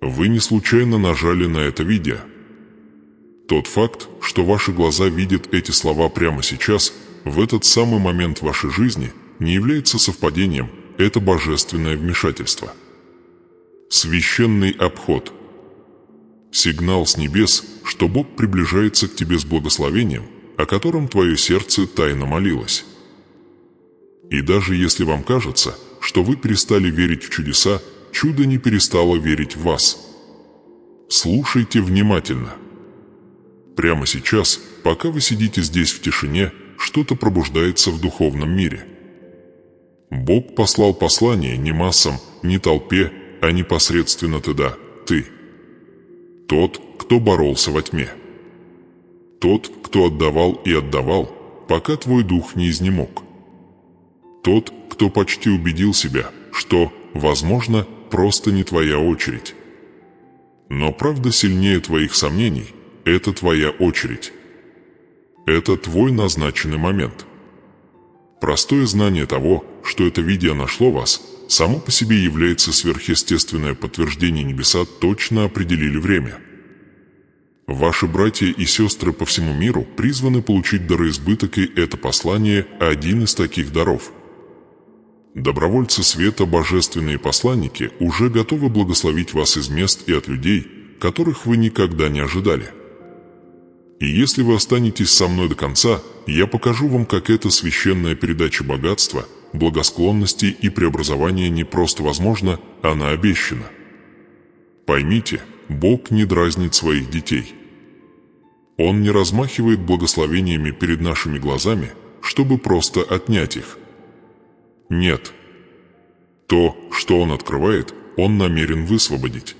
Вы не случайно нажали на это видео. Тот факт, что ваши глаза видят эти слова прямо сейчас, в этот самый момент вашей жизни, не является совпадением, это божественное вмешательство. Священный обход. Сигнал с небес, что Бог приближается к тебе с благословением, о котором твое сердце тайно молилось. И даже если вам кажется, что вы перестали верить в чудеса, чудо не перестало верить в вас. Слушайте внимательно. Прямо сейчас, пока вы сидите здесь в тишине, что-то пробуждается в духовном мире. Бог послал послание не массам, не толпе, а непосредственно ты. Тот, кто боролся во тьме. Тот, кто отдавал и отдавал, пока твой дух не изнемог. Тот, кто почти убедил себя, что, возможно, просто не твоя очередь. Но правда сильнее твоих сомнений – это твоя очередь. Это твой назначенный момент. Простое знание того, что это видео нашло вас, само по себе является сверхъестественное подтверждение. Небеса точно определили время. Ваши братья и сестры по всему миру призваны получить дароизбыток, и это послание – один из таких даров. Добровольцы света, божественные посланники, уже готовы благословить вас из мест и от людей, которых вы никогда не ожидали. И если вы останетесь со мной до конца, я покажу вам, как эта священная передача богатства, благосклонности и преобразования не просто возможна, она обещана. Поймите, Бог не дразнит своих детей. Он не размахивает благословениями перед нашими глазами, чтобы просто отнять их. Нет. То, что Он открывает, Он намерен высвободить.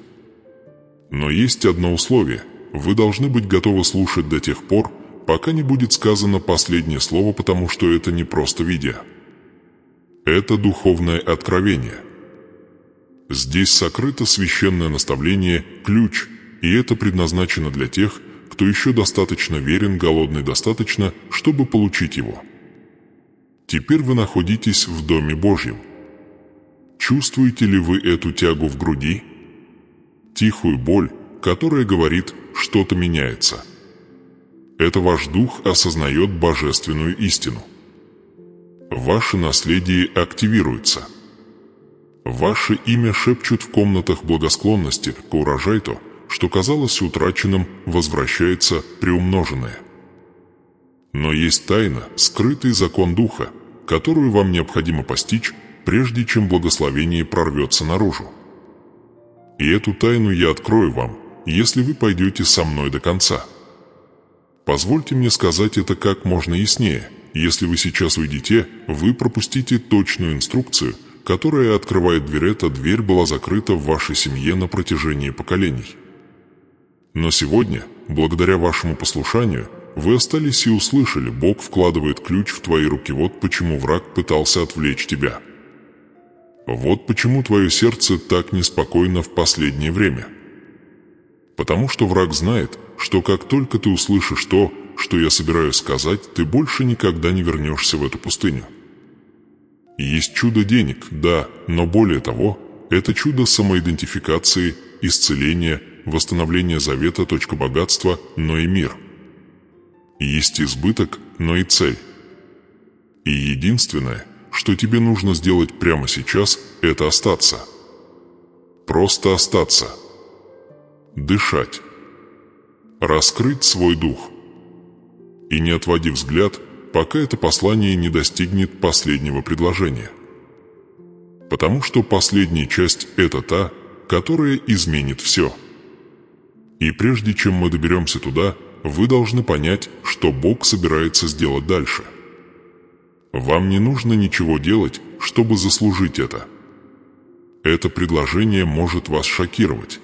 Но есть одно условие. Вы должны быть готовы слушать до тех пор, пока не будет сказано последнее слово, потому что это не просто видео. Это духовное откровение. Здесь сокрыто священное наставление, ключ, и это предназначено для тех, кто еще достаточно верен, голодный достаточно, чтобы получить его. Теперь вы находитесь в Доме Божьем. Чувствуете ли вы эту тягу в груди? Тихую боль, которая говорит, что-то меняется. Это ваш дух осознает божественную истину. Ваше наследие активируется. Ваше имя шепчут в комнатах благосклонности, к урожай то, что казалось утраченным, возвращается приумноженное. Но есть тайна, скрытый закон духа, которую вам необходимо постичь, прежде чем благословение прорвется наружу. И эту тайну я открою вам, если вы пойдете со мной до конца. Позвольте мне сказать это как можно яснее. Если вы сейчас уйдете, вы пропустите точную инструкцию, которая открывает дверь. Эта дверь была закрыта в вашей семье на протяжении поколений. Но сегодня, благодаря вашему послушанию, вы остались и услышали, Бог вкладывает ключ в твои руки. Вот почему враг пытался отвлечь тебя. Вот почему твое сердце так неспокойно в последнее время. Потому что враг знает, что как только ты услышишь то, что я собираюсь сказать, ты больше никогда не вернешься в эту пустыню. Есть чудо денег, да, но более того, это чудо самоидентификации, исцеления, восстановления завета, богатства, но и мир. Есть избыток, но и цель. И единственное, что тебе нужно сделать прямо сейчас, это остаться. Просто остаться. Дышать. Раскрыть свой дух. И не отводи взгляд, пока это послание не достигнет последнего предложения. Потому что последняя часть – это та, которая изменит все. И прежде чем мы доберемся туда, вы должны понять, что Бог собирается сделать дальше. Вам не нужно ничего делать, чтобы заслужить это. Это предложение может вас шокировать.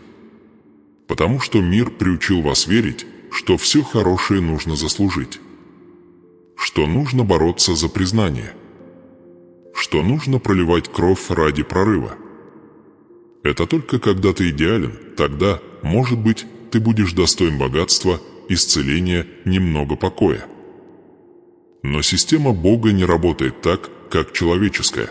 Потому что мир приучил вас верить, что все хорошее нужно заслужить. Что нужно бороться за признание. Что нужно проливать кровь ради прорыва. Это только когда ты идеален, тогда, может быть, ты будешь достоин богатства, исцеления, немного покоя. Но система Бога не работает так, как человеческая.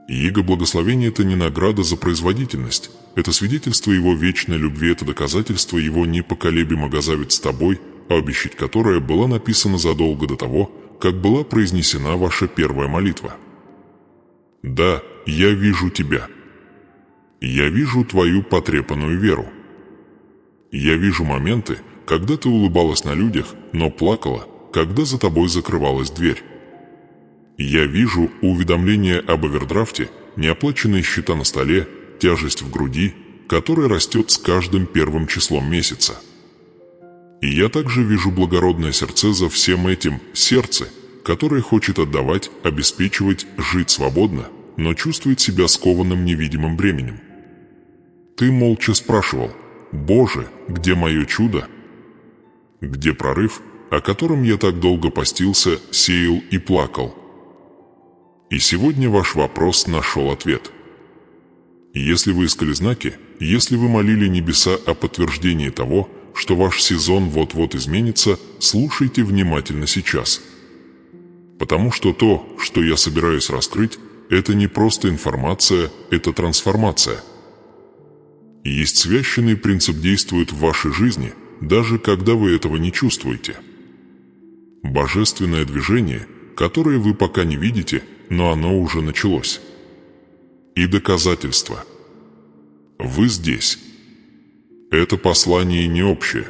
Его благословение – это не награда за производительность, это свидетельство Его вечной любви, это доказательство Его непоколебимого завет с тобой, обещать которое было написано задолго до того, как была произнесена ваша первая молитва. Да, я вижу тебя. Я вижу твою потрепанную веру. Я вижу моменты, когда ты улыбалась на людях, но плакала, когда за тобой закрывалась дверь. Я вижу уведомления об овердрафте, неоплаченные счета на столе, тяжесть в груди, которая растет с каждым первым числом месяца. И я также вижу благородное сердце за всем этим, сердце, которое хочет отдавать, обеспечивать, жить свободно, но чувствует себя скованным невидимым бременем. Ты молча спрашивал: «Боже, где мое чудо? Где прорыв, о котором я так долго постился, сеял и плакал?» И сегодня ваш вопрос нашел ответ. Если вы искали знаки, если вы молили небеса о подтверждении того, что ваш сезон вот-вот изменится, слушайте внимательно сейчас. Потому что то, что я собираюсь раскрыть, это не просто информация, это трансформация. Есть священный принцип действует в вашей жизни, даже когда вы этого не чувствуете. Божественное движение, которое вы пока не видите, но оно уже началось. И доказательства. Вы здесь. Это послание не общее.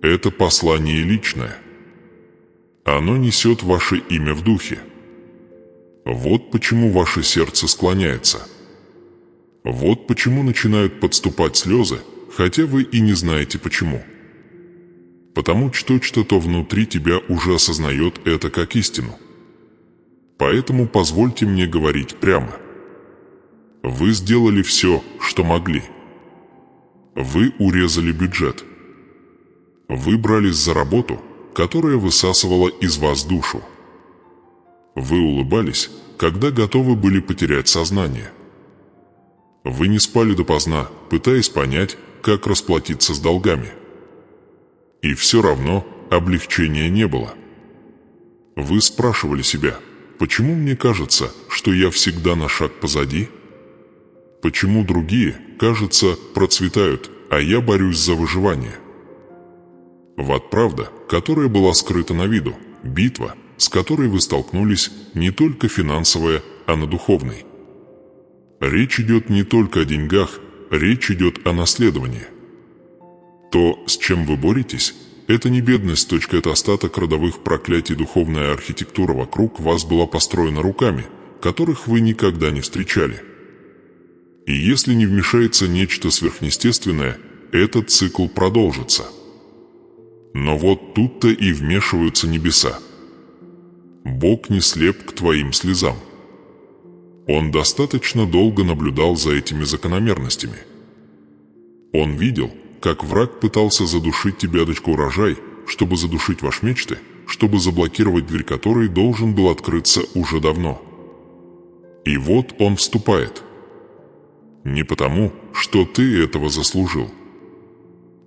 Это послание личное. Оно несет ваше имя в духе. Вот почему ваше сердце склоняется. Вот почему начинают подступать слезы, хотя вы и не знаете почему. Потому что внутри тебя уже осознает это как истину. Поэтому позвольте мне говорить прямо. Вы сделали все, что могли. Вы урезали бюджет. Вы брались за работу, которая высасывала из вас душу. Вы улыбались, когда готовы были потерять сознание. Вы не спали допоздна, пытаясь понять, как расплатиться с долгами. И все равно облегчения не было. Вы спрашивали себя: почему мне кажется, что я всегда на шаг позади? Почему другие, кажется, процветают, а я борюсь за выживание? Вот правда, которая была скрыта на виду, битва, с которой вы столкнулись, не только финансовая, а на духовной. Речь идет не только о деньгах, речь идет о наследовании. То, с чем вы боретесь, это не бедность, это остаток родовых проклятий. Духовная архитектура вокруг вас была построена руками, которых вы никогда не встречали. И если не вмешается нечто сверхъестественное, этот цикл продолжится. Но вот тут-то и вмешиваются небеса. Бог не слеп к твоим слезам. Он достаточно долго наблюдал за этими закономерностями. Он видел, как враг пытался задушить тебя, дочка, урожай, чтобы задушить ваши мечты, чтобы заблокировать дверь, которой должен был открыться уже давно. И вот он вступает. Не потому, что ты этого заслужил,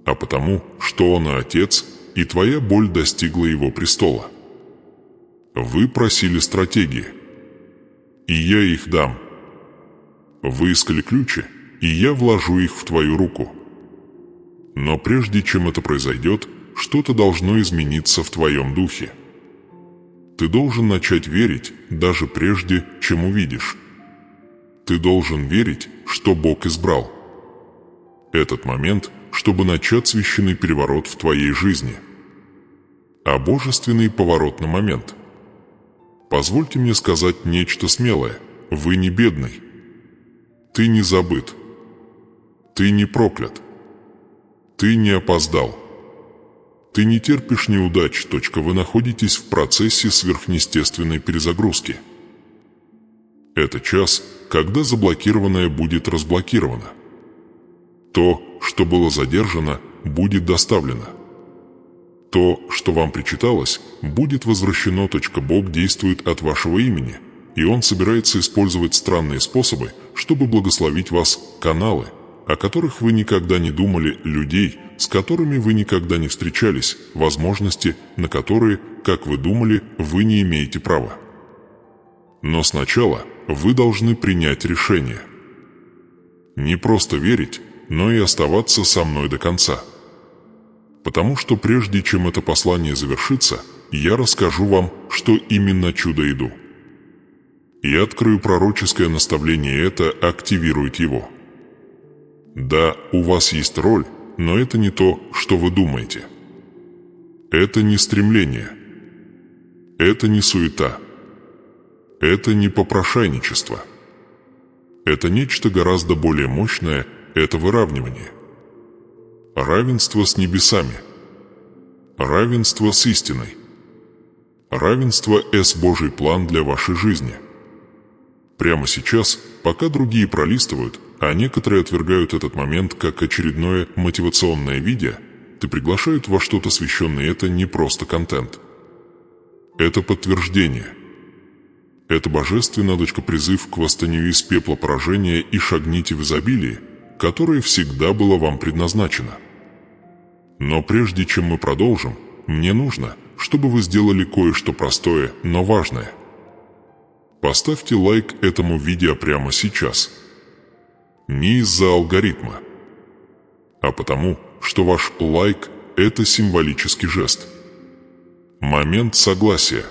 а потому, что он отец, и твоя боль достигла его престола. Вы просили стратегии, и я их дам. Вы искали ключи, и я вложу их в твою руку. Но прежде чем это произойдет, что-то должно измениться в твоем духе. Ты должен начать верить, даже прежде, чем увидишь. Ты должен верить, что Бог избрал этот момент, чтобы начать священный переворот в твоей жизни. А божественный поворотный момент. Позвольте мне сказать нечто смелое. Вы не бедный. Ты не забыт. Ты не проклят. Ты не опоздал. Ты не терпишь неудач. Вы находитесь в процессе сверхъестественной перезагрузки. Это час, когда заблокированное будет разблокировано. То, что было задержано, будет доставлено. То, что вам причиталось, будет возвращено. Бог действует от вашего имени, и Он собирается использовать странные способы, чтобы благословить вас, каналы, о которых вы никогда не думали, людей, с которыми вы никогда не встречались, возможности, на которые, как вы думали, вы не имеете права. Но сначала вы должны принять решение. Не просто верить, но и оставаться со мной до конца. Потому что прежде чем это послание завершится, я расскажу вам, что именно чудо-иду. И открою пророческое наставление, и это активирует его. Да, у вас есть роль, но это не то, что вы думаете. Это не стремление. Это не суета. Это не попрошайничество. Это нечто гораздо более мощное, это выравнивание. Равенство с небесами. Равенство с истиной. Равенство с Божий план для вашей жизни. Прямо сейчас, пока другие пролистывают, а некоторые отвергают этот момент как очередное мотивационное видео, ты приглашают во что-то священное, это не просто контент. Это подтверждение. Это божественная призыв к восстанию из пепла поражения и шагните в изобилие, которое всегда было вам предназначено. Но прежде чем мы продолжим, мне нужно, чтобы вы сделали кое-что простое, но важное. Поставьте лайк этому видео прямо сейчас. Не из-за алгоритма, а потому, что ваш лайк – это символический жест. Момент согласия.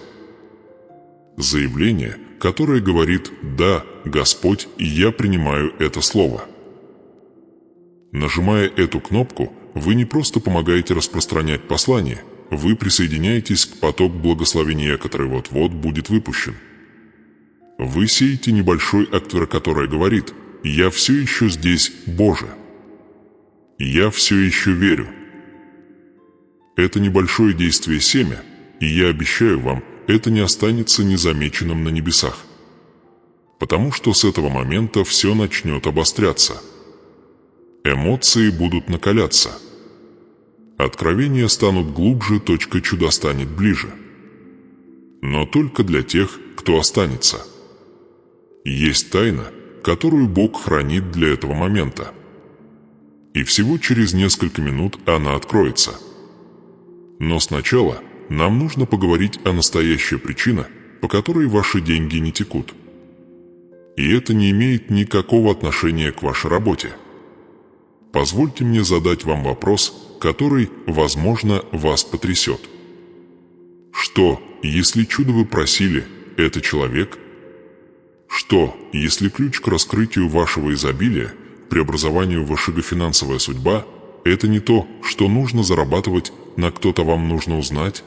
Заявление, которое говорит «Да, Господь, я принимаю это слово». Нажимая эту кнопку, вы не просто помогаете распространять послание, вы присоединяетесь к потоку благословения, который вот-вот будет выпущен. Вы сеете небольшой актер, который говорит «Я все еще здесь, Боже». «Я все еще верю». Это небольшое действие семя, и я обещаю вам, это не останется незамеченным на небесах. Потому что с этого момента все начнет обостряться. Эмоции будут накаляться. Откровения станут глубже, точка чуда станет ближе. Но только для тех, кто останется. Есть тайна, которую Бог хранит для этого момента. И всего через несколько минут она откроется. Но сначала нам нужно поговорить о настоящей причине, по которой ваши деньги не текут. И это не имеет никакого отношения к вашей работе. Позвольте мне задать вам вопрос, который, возможно, вас потрясет. Что, если чудо вы просили, это человек? Что, если ключ к раскрытию вашего изобилия, преобразованию вашего финансовая судьба, это не то, что нужно зарабатывать, на кто-то вам нужно узнать?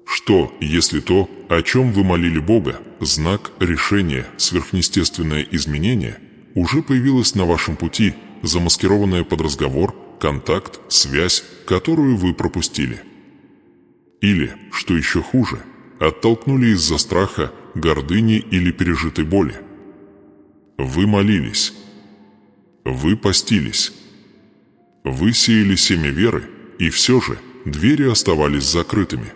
Что, если то, о чем вы молили Бога, знак, решение, сверхъестественное изменение, уже появилось на вашем пути, замаскированное под разговор, контакт, связь, которую вы пропустили? Или, что еще хуже, оттолкнули из-за страха, гордыни или пережитой боли? Вы молились. Вы постились. Вы сеяли семя веры, и все же двери оставались закрытыми.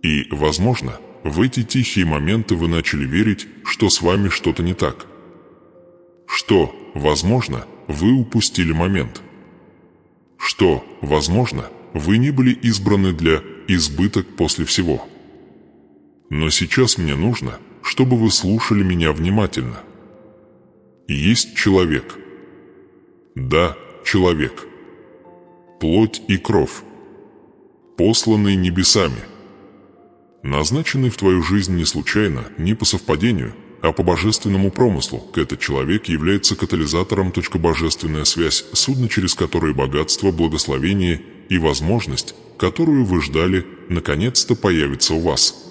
И, возможно, в эти тихие моменты вы начали верить, что с вами что-то не так. Что, возможно, вы упустили момент. Что, возможно, вы не были избраны для избыток после всего. Но сейчас мне нужно, чтобы вы слушали меня внимательно. Есть человек. Да, человек. Плоть и кровь. Посланный небесами. Назначенный в твою жизнь не случайно, не по совпадению, а по божественному промыслу. Этот человек является катализатором. Божественная связь, судно, через которое богатство, благословение и возможность, которую вы ждали, наконец-то появится у вас.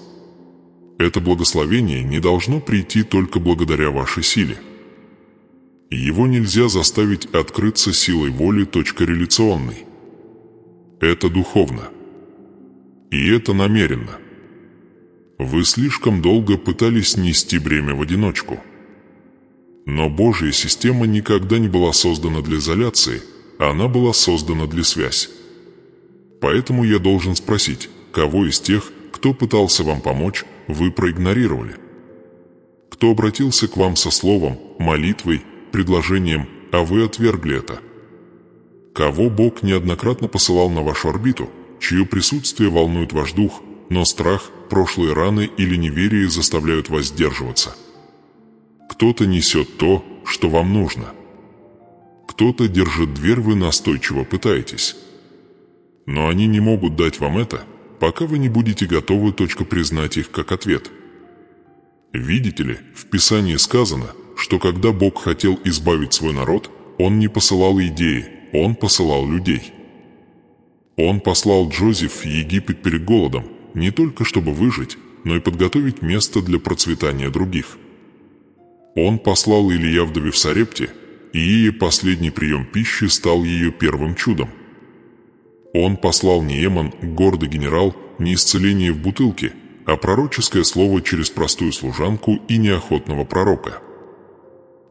Это благословение не должно прийти только благодаря вашей силе. Его нельзя заставить открыться силой воли. Реляционной. Это духовно. И это намеренно. Вы слишком долго пытались нести бремя в одиночку. Но Божья система никогда не была создана для изоляции, она была создана для связи. Поэтому я должен спросить, кого из тех, кто пытался вам помочь, вы проигнорировали? Кто обратился к вам со словом, молитвой, предложением, а вы отвергли это? Кого Бог неоднократно посылал на вашу орбиту, чье присутствие волнует ваш дух, но страх, прошлые раны или неверие заставляют вас сдерживаться. Кто-то несет то, что вам нужно. Кто-то держит дверь, вы настойчиво пытаетесь. Но они не могут дать вам это, пока вы не будете готовы признать их как ответ. Видите ли, в Писании сказано, что когда Бог хотел избавить свой народ, Он не посылал идеи, Он посылал людей. Он послал Джозеф в Египет перед голодом, не только чтобы выжить, но и подготовить место для процветания других. Он послал Илиявдове в Сарепте, и ее последний прием пищи стал ее первым чудом. Он послал Нееман, гордый генерал, не исцеление в бутылке, а пророческое слово через простую служанку и неохотного пророка.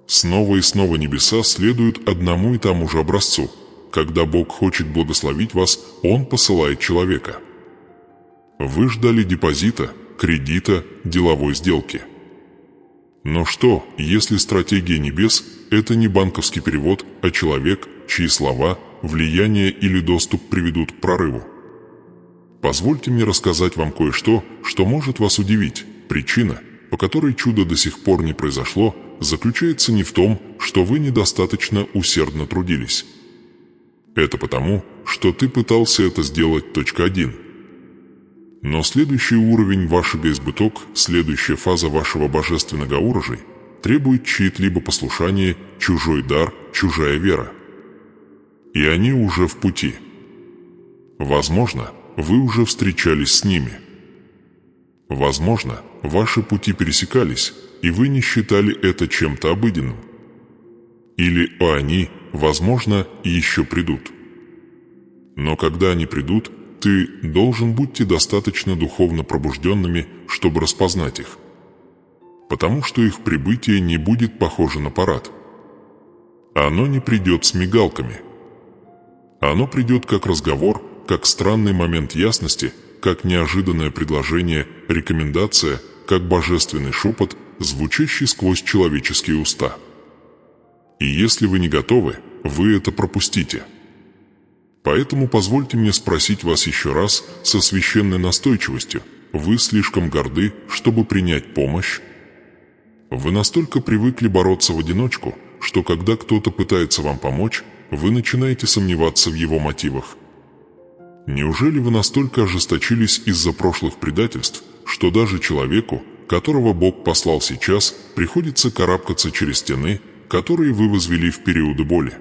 Снова и снова небеса следуют одному и тому же образцу. Когда Бог хочет благословить вас, Он посылает человека. Вы ждали депозита, кредита, деловой сделки. Но что, если стратегия небес – это не банковский перевод, а человек, чьи слова, влияние или доступ приведут к прорыву? Позвольте мне рассказать вам кое-что, что может вас удивить. Причина, по которой чудо до сих пор не произошло, заключается не в том, что вы недостаточно усердно трудились. Это потому, что ты пытался это сделать. 1. Но следующий уровень вашего избыток, следующая фаза вашего божественного урожая, требует чьи-либо послушание, чужой дар, чужая вера. И они уже в пути. Возможно, вы уже встречались с ними. Возможно, ваши пути пересекались, и вы не считали это чем-то обыденным. Или они, возможно, еще придут. Но когда они придут, ты должен будьте достаточно духовно пробужденными, чтобы распознать их. Потому что их прибытие не будет похоже на парад. Оно не придет с мигалками. Оно придет как разговор, как странный момент ясности, как неожиданное предложение, рекомендация, как божественный шепот, звучащий сквозь человеческие уста. И если вы не готовы, вы это пропустите. Поэтому позвольте мне спросить вас еще раз со священной настойчивостью. Вы слишком горды, чтобы принять помощь? Вы настолько привыкли бороться в одиночку, что когда кто-то пытается вам помочь, вы начинаете сомневаться в его мотивах. Неужели вы настолько ожесточились из-за прошлых предательств, что даже человеку, которого Бог послал сейчас, приходится карабкаться через стены, которые вы возвели в периоды боли?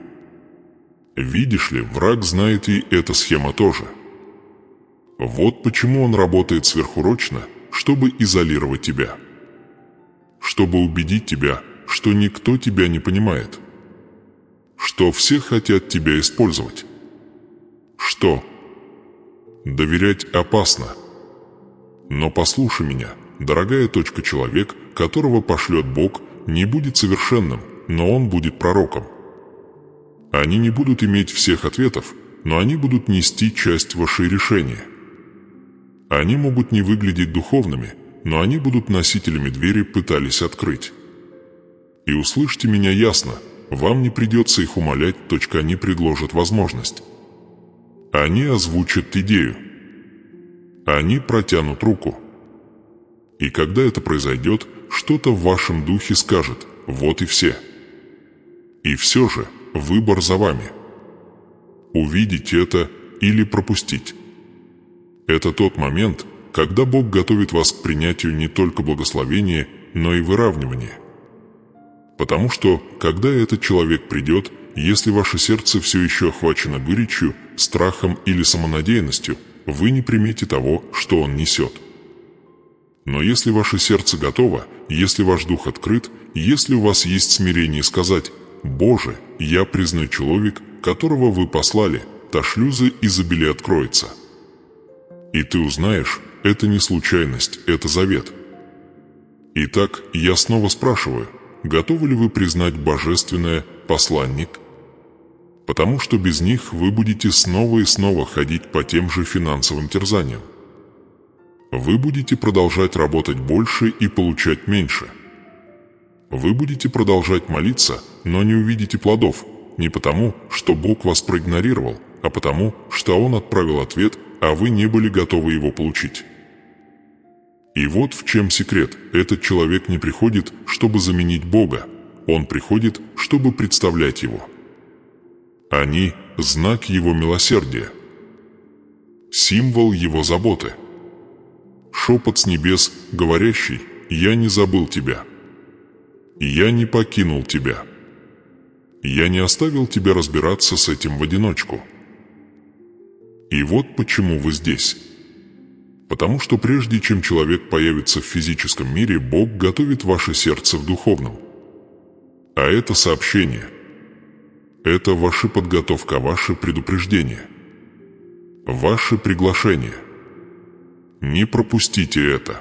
Видишь ли, враг знает, и эта схема тоже. Вот почему он работает сверхурочно, чтобы изолировать тебя. Чтобы убедить тебя, что никто тебя не понимает. Что все хотят тебя использовать. Что? Доверять опасно. Но послушай меня, дорогая человек, которого пошлет Бог, не будет совершенным, но он будет пророком. Они не будут иметь всех ответов, но они будут нести часть вашей решения. Они могут не выглядеть духовными, но они будут носителями двери, пытались открыть. И услышьте меня ясно, вам не придется их умолять, они предложат возможность. Они озвучат идею. Они протянут руку. И когда это произойдет, что-то в вашем духе скажет: вот и все. И все же, выбор за вами. Увидеть это или пропустить. Это тот момент, когда Бог готовит вас к принятию не только благословения, но и выравнивания. Потому что, когда этот человек придет, если ваше сердце все еще охвачено горечью, страхом или самонадеянностью, вы не примете того, что он несет. Но если ваше сердце готово, если ваш дух открыт, если у вас есть смирение сказать: «Боже, я признаю человек, которого вы послали, та шлюза изобилия откроется». И ты узнаешь, это не случайность, это завет. Итак, я снова спрашиваю, готовы ли вы признать божественное посланник? Потому что без них вы будете снова и снова ходить по тем же финансовым терзаниям. Вы будете продолжать работать больше и получать меньше. Вы будете продолжать молиться, но не увидите плодов, не потому, что Бог вас проигнорировал, а потому, что Он отправил ответ, а вы не были готовы его получить. И вот в чем секрет. Этот человек не приходит, чтобы заменить Бога. Он приходит, чтобы представлять Его. Они – знак Его милосердия, символ Его заботы. Шепот с небес, говорящий: «Я не забыл тебя. Я не покинул тебя. Я не оставил тебя разбираться с этим в одиночку». И вот почему вы здесь. Потому что прежде чем человек появится в физическом мире, Бог готовит ваше сердце в духовном. А это сообщение. Это ваша подготовка, ваше предупреждение. Ваше приглашение. Не пропустите это.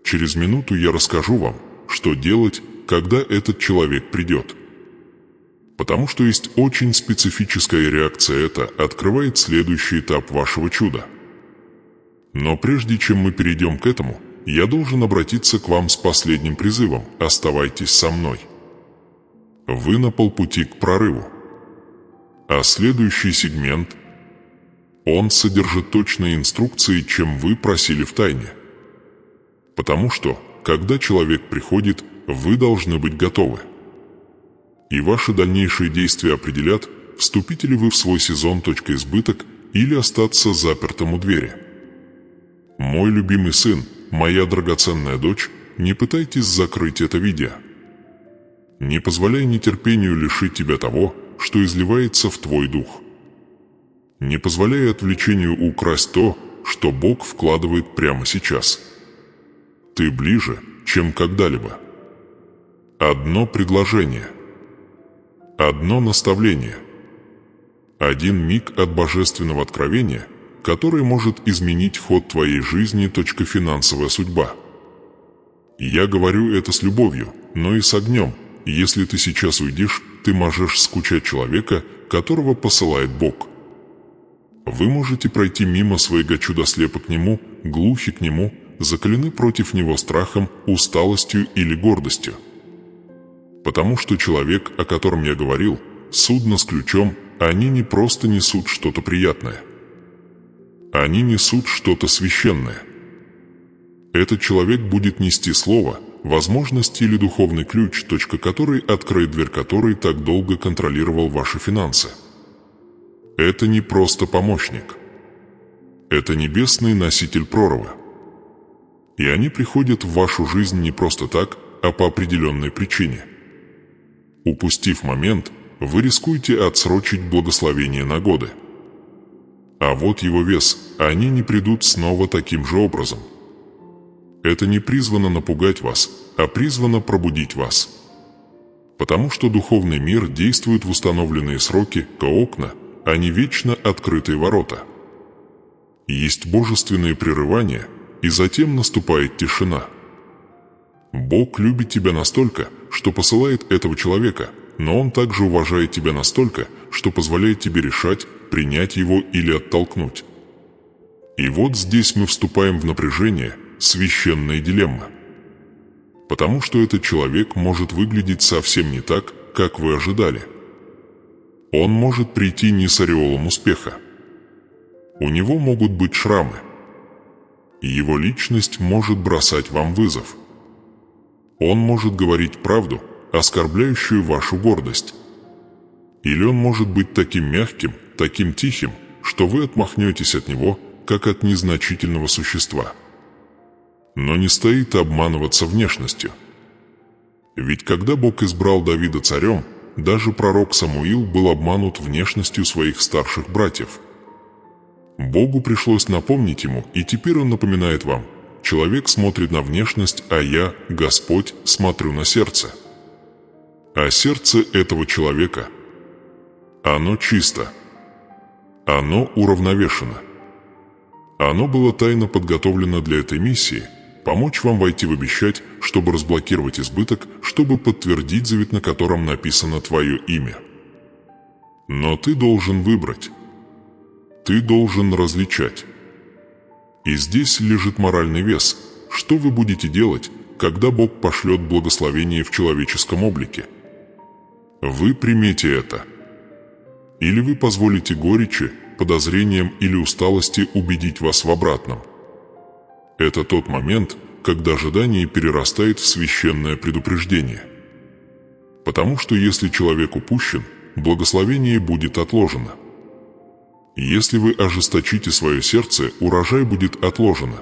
Через минуту я расскажу вам, что делать, когда этот человек придет. Потому что есть очень специфическая реакция, это открывает следующий этап вашего чуда. Но прежде чем мы перейдем к этому, я должен обратиться к вам с последним призывом: оставайтесь со мной. Вы на полпути к прорыву. А следующий сегмент, он содержит точные инструкции, чем вы просили в тайне. Потому что, когда человек приходит, вы должны быть готовы. И ваши дальнейшие действия определят, вступите ли вы в свой сезон «Избыток» или остаться запертым у двери. Мой любимый сын, моя драгоценная дочь, не пытайтесь закрыть это видео. Не позволяй нетерпению лишить тебя того, что изливается в твой дух. Не позволяй отвлечению украсть то, что Бог вкладывает прямо сейчас. Ты ближе, чем когда-либо. Одно предложение. Одно наставление. Один миг от божественного откровения, который может изменить ход твоей жизни. Финансовая судьба. Я говорю это с любовью, но и с огнем. Если ты сейчас уйдешь, ты можешь скучать человека, которого посылает Бог. Вы можете пройти мимо своего чуда слепо к нему, глухи к нему, закалены против него страхом, усталостью или гордостью. Потому что человек, о котором я говорил, судно с ключом, они не просто несут что-то приятное. Они несут что-то священное. Этот человек будет нести слово, возможности или духовный ключ, который откроет дверь, который так долго контролировал ваши финансы. Это не просто помощник. Это небесный носитель прорыва. И они приходят в вашу жизнь не просто так, а по определенной причине. Упустив момент, вы рискуете отсрочить благословение на годы. А вот его вес, они не придут снова таким же образом. Это не призвано напугать вас, а призвано пробудить вас. Потому что духовный мир действует в установленные сроки, окна, а не вечно открытые ворота. Есть божественные прерывания, и затем наступает тишина. Бог любит тебя настолько, что посылает этого человека, но Он также уважает тебя настолько, что позволяет тебе решать, принять его или оттолкнуть. И вот здесь мы вступаем в напряжение, священная дилемма. Потому что этот человек может выглядеть совсем не так, как вы ожидали. Он может прийти не с ореолом успеха. У него могут быть шрамы. Его личность может бросать вам вызов. Он может говорить правду, оскорбляющую вашу гордость. Или он может быть таким мягким, таким тихим, что вы отмахнетесь от него, как от незначительного существа. Но не стоит обманываться внешностью. Ведь когда Бог избрал Давида царем, даже пророк Самуил был обманут внешностью своих старших братьев. Богу пришлось напомнить ему, и теперь Он напоминает вам: человек смотрит на внешность, а я, Господь, смотрю на сердце. А сердце этого человека, оно чисто. Оно уравновешено. Оно было тайно подготовлено для этой миссии – помочь вам войти в обещать, чтобы разблокировать избыток, чтобы подтвердить завет, на котором написано твое имя. Но ты должен выбрать. Ты должен различать. И здесь лежит моральный вес. Что вы будете делать, когда Бог пошлет благословение в человеческом облике? Вы примете это. Или вы позволите горечи, подозрениям или усталости убедить вас в обратном? Это тот момент, когда ожидание перерастает в священное предупреждение. Потому что если человек упущен, благословение будет отложено. Если вы ожесточите свое сердце, урожай будет отложено.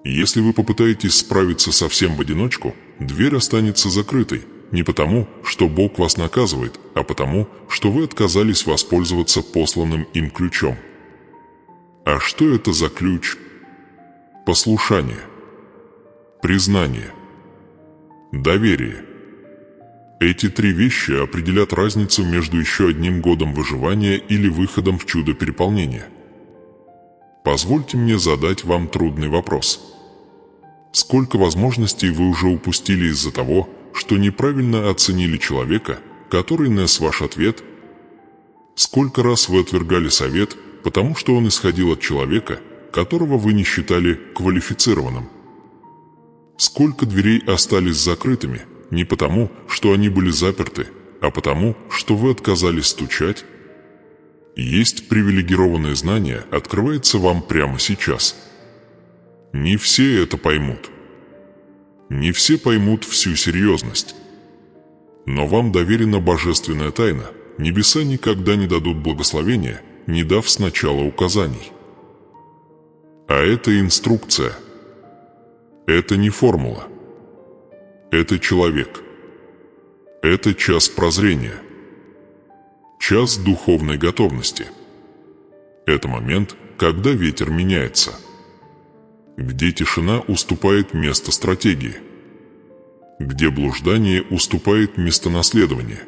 Если вы попытаетесь справиться со всем в одиночку, дверь останется закрытой, не потому, что Бог вас наказывает, а потому, что вы отказались воспользоваться посланным им ключом. А что это за ключ? Послушание, признание, доверие. Эти три вещи определят разницу между еще одним годом выживания или выходом в чудо переполнения. Позвольте мне задать вам трудный вопрос. Сколько возможностей вы уже упустили из-за того, что неправильно оценили человека, который нес ваш ответ? Сколько раз вы отвергали совет, потому что он исходил от человека, которого вы не считали квалифицированным? Сколько дверей остались закрытыми, не потому, что они были заперты, а потому, что вы отказались стучать? Есть привилегированное знание, открывается вам прямо сейчас. Не все это поймут. Не все поймут всю серьезность. Но вам доверена божественная тайна. Небеса никогда не дадут благословения, не дав сначала указаний. А это инструкция. Это не формула. Это человек. Это час прозрения. Час духовной готовности. Это момент, когда ветер меняется. Где тишина уступает место стратегии. Где блуждание уступает место наследования.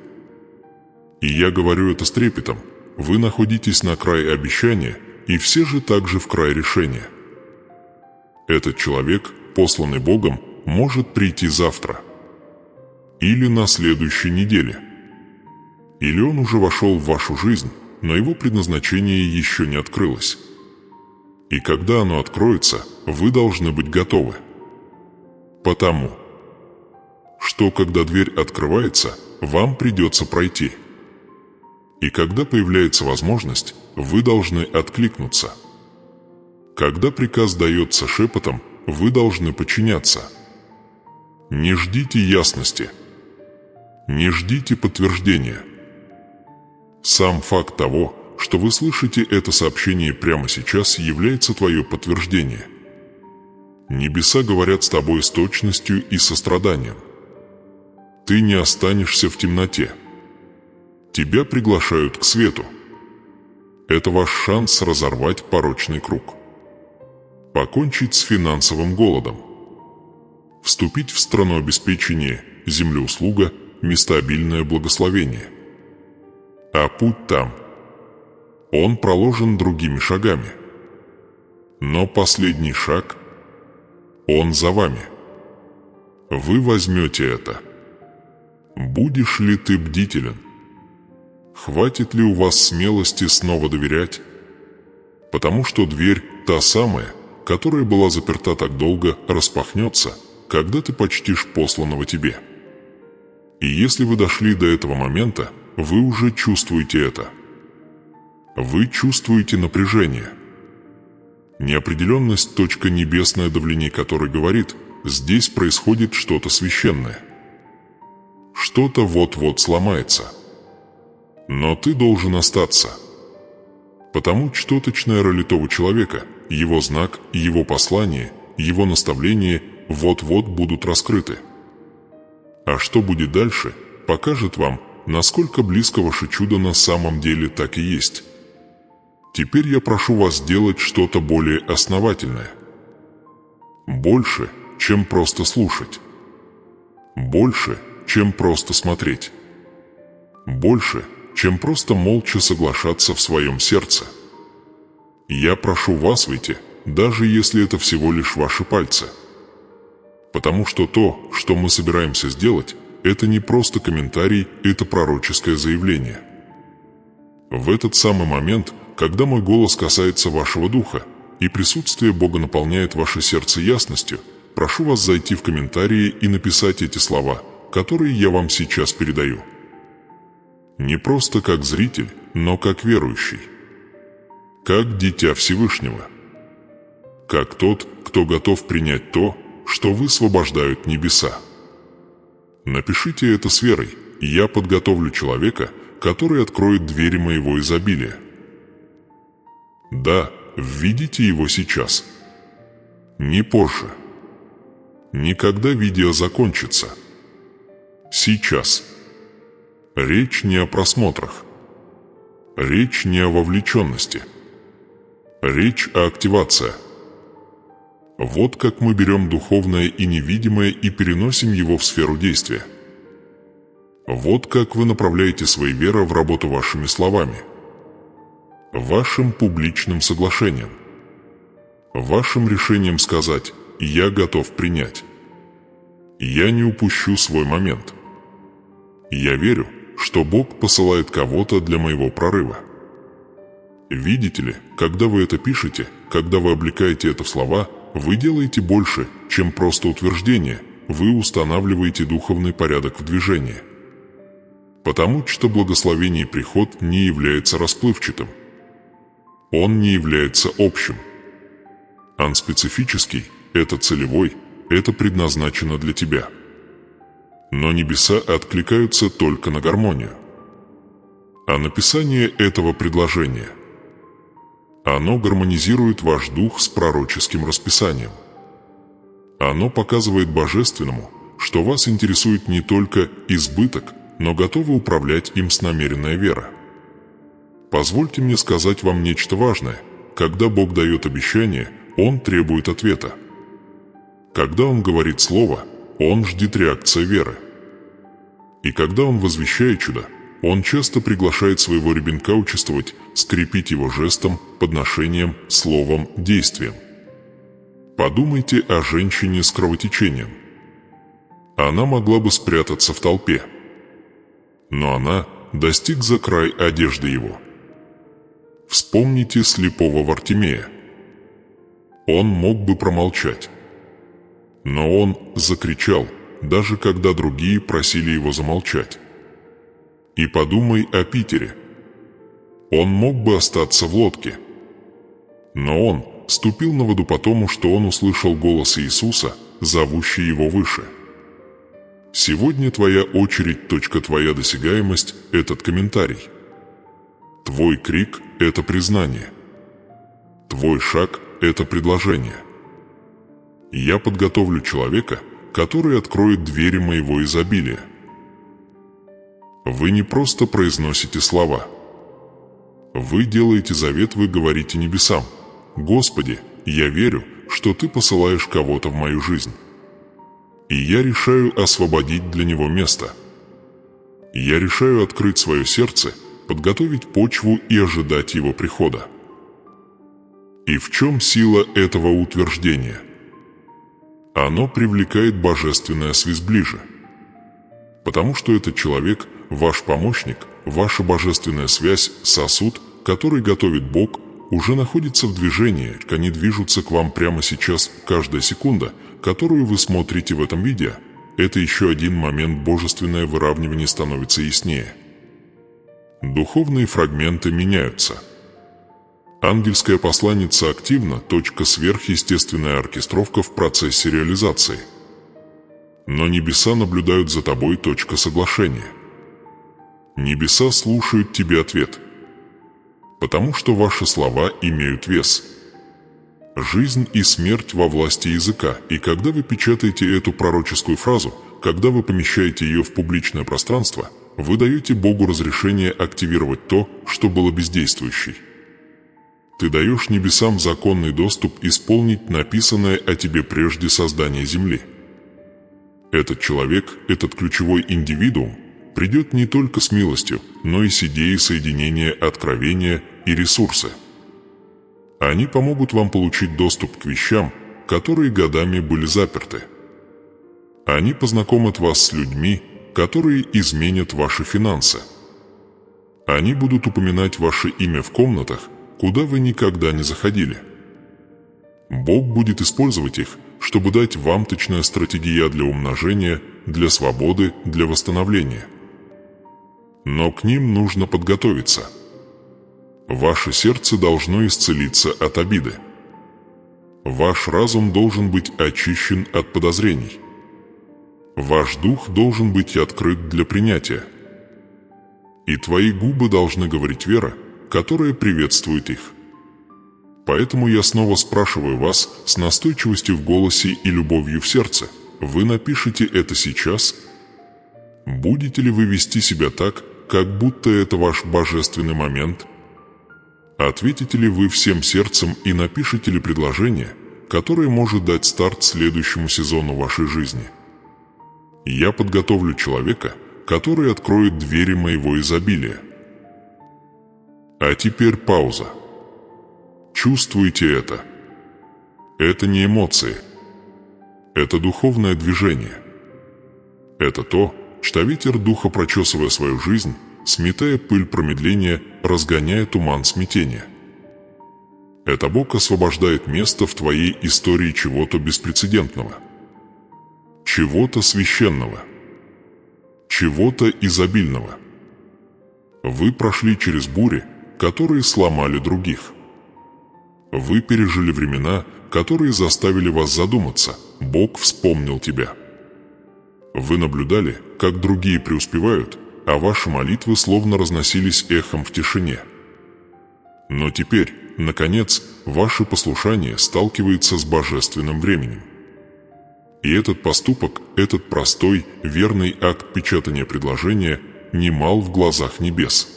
И я говорю это с трепетом. Вы находитесь на крае обещания, и все же также в крае решения. Этот человек, посланный Богом, может прийти завтра. Или на следующей неделе. Или он уже вошел в вашу жизнь, но его предназначение еще не открылось. И когда оно откроется, вы должны быть готовы. Потому что когда дверь открывается, вам придется пройти. И когда появляется возможность, вы должны откликнуться. Когда приказ дается шепотом, вы должны подчиняться. Не ждите ясности. Не ждите подтверждения. Сам факт того, что вы слышите это сообщение прямо сейчас, является твое подтверждение. Небеса говорят с тобой с точностью и состраданием. Ты не останешься в темноте. Тебя приглашают к свету. Это ваш шанс разорвать порочный круг. Покончить с финансовым голодом. Вступить в страну обеспечения, землеуслуга, местообильное благословение. А путь там. Он проложен другими шагами. Но последний шаг, он за вами. Вы возьмете это. Будешь ли ты бдителен? Хватит ли у вас смелости снова доверять? Потому что дверь, та самая, которая была заперта так долго, распахнется, когда ты почтишь посланного тебе. И если вы дошли до этого момента, вы уже чувствуете это. Вы чувствуете напряжение. Неопределенность – точка небесное давление, которой говорит, здесь происходит что-то священное. Что-то вот-вот сломается. Но ты должен остаться. Потому что точная роль того человека, его знак, его послание, его наставление вот-вот будут раскрыты. А что будет дальше, покажет вам, насколько близко ваше чудо на самом деле так и есть. Теперь я прошу вас сделать что-то более основательное. Больше, чем просто слушать. Больше, чем просто смотреть. Больше, чем просто молча соглашаться в своем сердце. Я прошу вас выйти, даже если это всего лишь ваши пальцы. Потому что то, что мы собираемся сделать, это не просто комментарий, это пророческое заявление. В этот самый момент, когда мой голос касается вашего духа, и присутствие Бога наполняет ваше сердце ясностью, прошу вас зайти в комментарии и написать эти слова, которые я вам сейчас передаю. Не просто как зритель, но как верующий. Как дитя Всевышнего. как тот, кто готов принять то, что высвобождают небеса. Напишите это с верой, и я подготовлю человека, который откроет двери моего изобилия. Да, введите его сейчас. Не позже. Никогда видео закончится. Сейчас. Речь не о просмотрах. Речь не о вовлеченности. Речь о активации. Вот как мы берем духовное и невидимое и переносим его в сферу действия. Вот как вы направляете свои веры в работу вашими словами, вашим публичным соглашением, вашим решением сказать «Я готов принять». Я не упущу свой момент. Я верю, что Бог посылает кого-то для моего прорыва. Видите ли, когда вы это пишете, когда вы облекаете это в слова, вы делаете больше, чем просто утверждение, вы устанавливаете духовный порядок в движении. Потому что благословение и приход не является расплывчатым. Он не является общим. Он специфический, это целевой, это предназначено для тебя. Но небеса откликаются только на гармонию. А написание этого предложения, оно гармонизирует ваш дух с пророческим расписанием. Оно показывает Божественному, что вас интересует не только избыток, но готовы управлять им с намеренной верой. Позвольте мне сказать вам нечто важное. Когда Бог дает обещание, Он требует ответа. Когда Он говорит слово, Он ждет реакции веры. И когда Он возвещает чудо, Он часто приглашает своего ребенка участвовать, скрепить его жестом, подношением, словом, действием. Подумайте о женщине с кровотечением. Она могла бы спрятаться в толпе, но она достиг за край одежды его. Вспомните слепого Вартимея. Он мог бы промолчать, но он закричал, даже когда другие просили его замолчать. И подумай о Питере. Он мог бы остаться в лодке, но он ступил на воду потому, что он услышал голос Иисуса, зовущий его выше. Сегодня твоя очередь, твоя досягаемость – этот комментарий. Твой крик – это признание. Твой шаг – это предложение. Я подготовлю человека, который откроет двери моего изобилия. Вы не просто произносите слова. Вы делаете завет, вы говорите небесам: «Господи, я верю, что Ты посылаешь кого-то в мою жизнь. И я решаю освободить для него место. Я решаю открыть свое сердце, подготовить почву и ожидать его прихода». И в чем сила этого утверждения? Оно привлекает божественная связь ближе. Потому что этот человек – ваш помощник, ваша божественная связь, сосуд, который готовит Бог, уже находится в движении, они движутся к вам прямо сейчас. Каждая секунда, которую вы смотрите в этом видео, это еще один момент, божественное выравнивание становится яснее. Духовные фрагменты меняются. Ангельская посланница активна, сверхъестественная оркестровка в процессе реализации. Но небеса наблюдают за тобой, соглашения. Небеса слушают тебе ответ. Потому что ваши слова имеют вес. Жизнь и смерть во власти языка, и когда вы печатаете эту пророческую фразу, когда вы помещаете ее в публичное пространство, вы даете Богу разрешение активировать то, что было бездействующей. Ты даешь небесам законный доступ исполнить написанное о тебе прежде создания земли. Этот человек, этот ключевой индивидуум, придет не только с милостью, но и с идеей соединения откровения и ресурса. Они помогут вам получить доступ к вещам, которые годами были заперты. Они познакомят вас с людьми, которые изменят ваши финансы. Они будут упоминать ваше имя в комнатах, куда вы никогда не заходили. Бог будет использовать их, чтобы дать вам точную стратегию для умножения, для свободы, для восстановления. Но к ним нужно подготовиться. Ваше сердце должно исцелиться от обиды. Ваш разум должен быть очищен от подозрений. Ваш дух должен быть открыт для принятия. И твои губы должны говорить вера, которая приветствует их. Поэтому я снова спрашиваю вас с настойчивостью в голосе и любовью в сердце. Вы напишите это сейчас? Будете ли вы вести себя так, как будто это ваш божественный момент? Ответите ли вы всем сердцем и напишите ли предложение, которое может дать старт следующему сезону вашей жизни? Я подготовлю человека, который откроет двери моего изобилия. А теперь пауза. Чувствуйте это. Это не эмоции. Это духовное движение. Это то, что ветер духа, прочесывая свою жизнь, сметая пыль промедления, разгоняя туман смятения. Это Бог освобождает место в твоей истории чего-то беспрецедентного, чего-то священного, чего-то изобильного. Вы прошли через бури, которые сломали других. Вы пережили времена, которые заставили вас задуматься. Бог вспомнил тебя. Вы наблюдали, как другие преуспевают, а ваши молитвы словно разносились эхом в тишине. Но теперь, наконец, ваше послушание сталкивается с божественным временем. И этот поступок, этот простой, верный акт печатания предложения немал в глазах небес.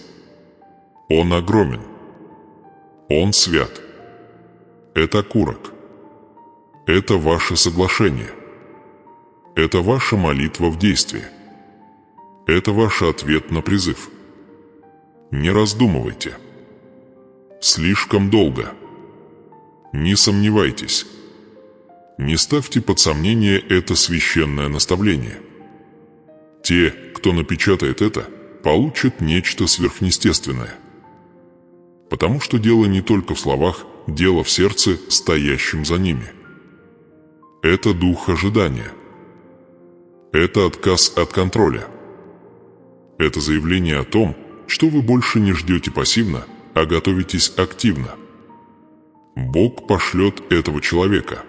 Он огромен. Он свят. Это окурок. Это ваше соглашение. Это ваша молитва в действии. Это ваш ответ на призыв. Не раздумывайте. Слишком долго. Не сомневайтесь. Не ставьте под сомнение это священное наставление. Те, кто напечатает это, получат нечто сверхъестественное. Потому что дело не только в словах, дело в сердце, стоящем за ними. Это дух ожидания. Это отказ от контроля. Это заявление о том, что вы больше не ждете пассивно, а готовитесь активно. Бог пошлет этого человека.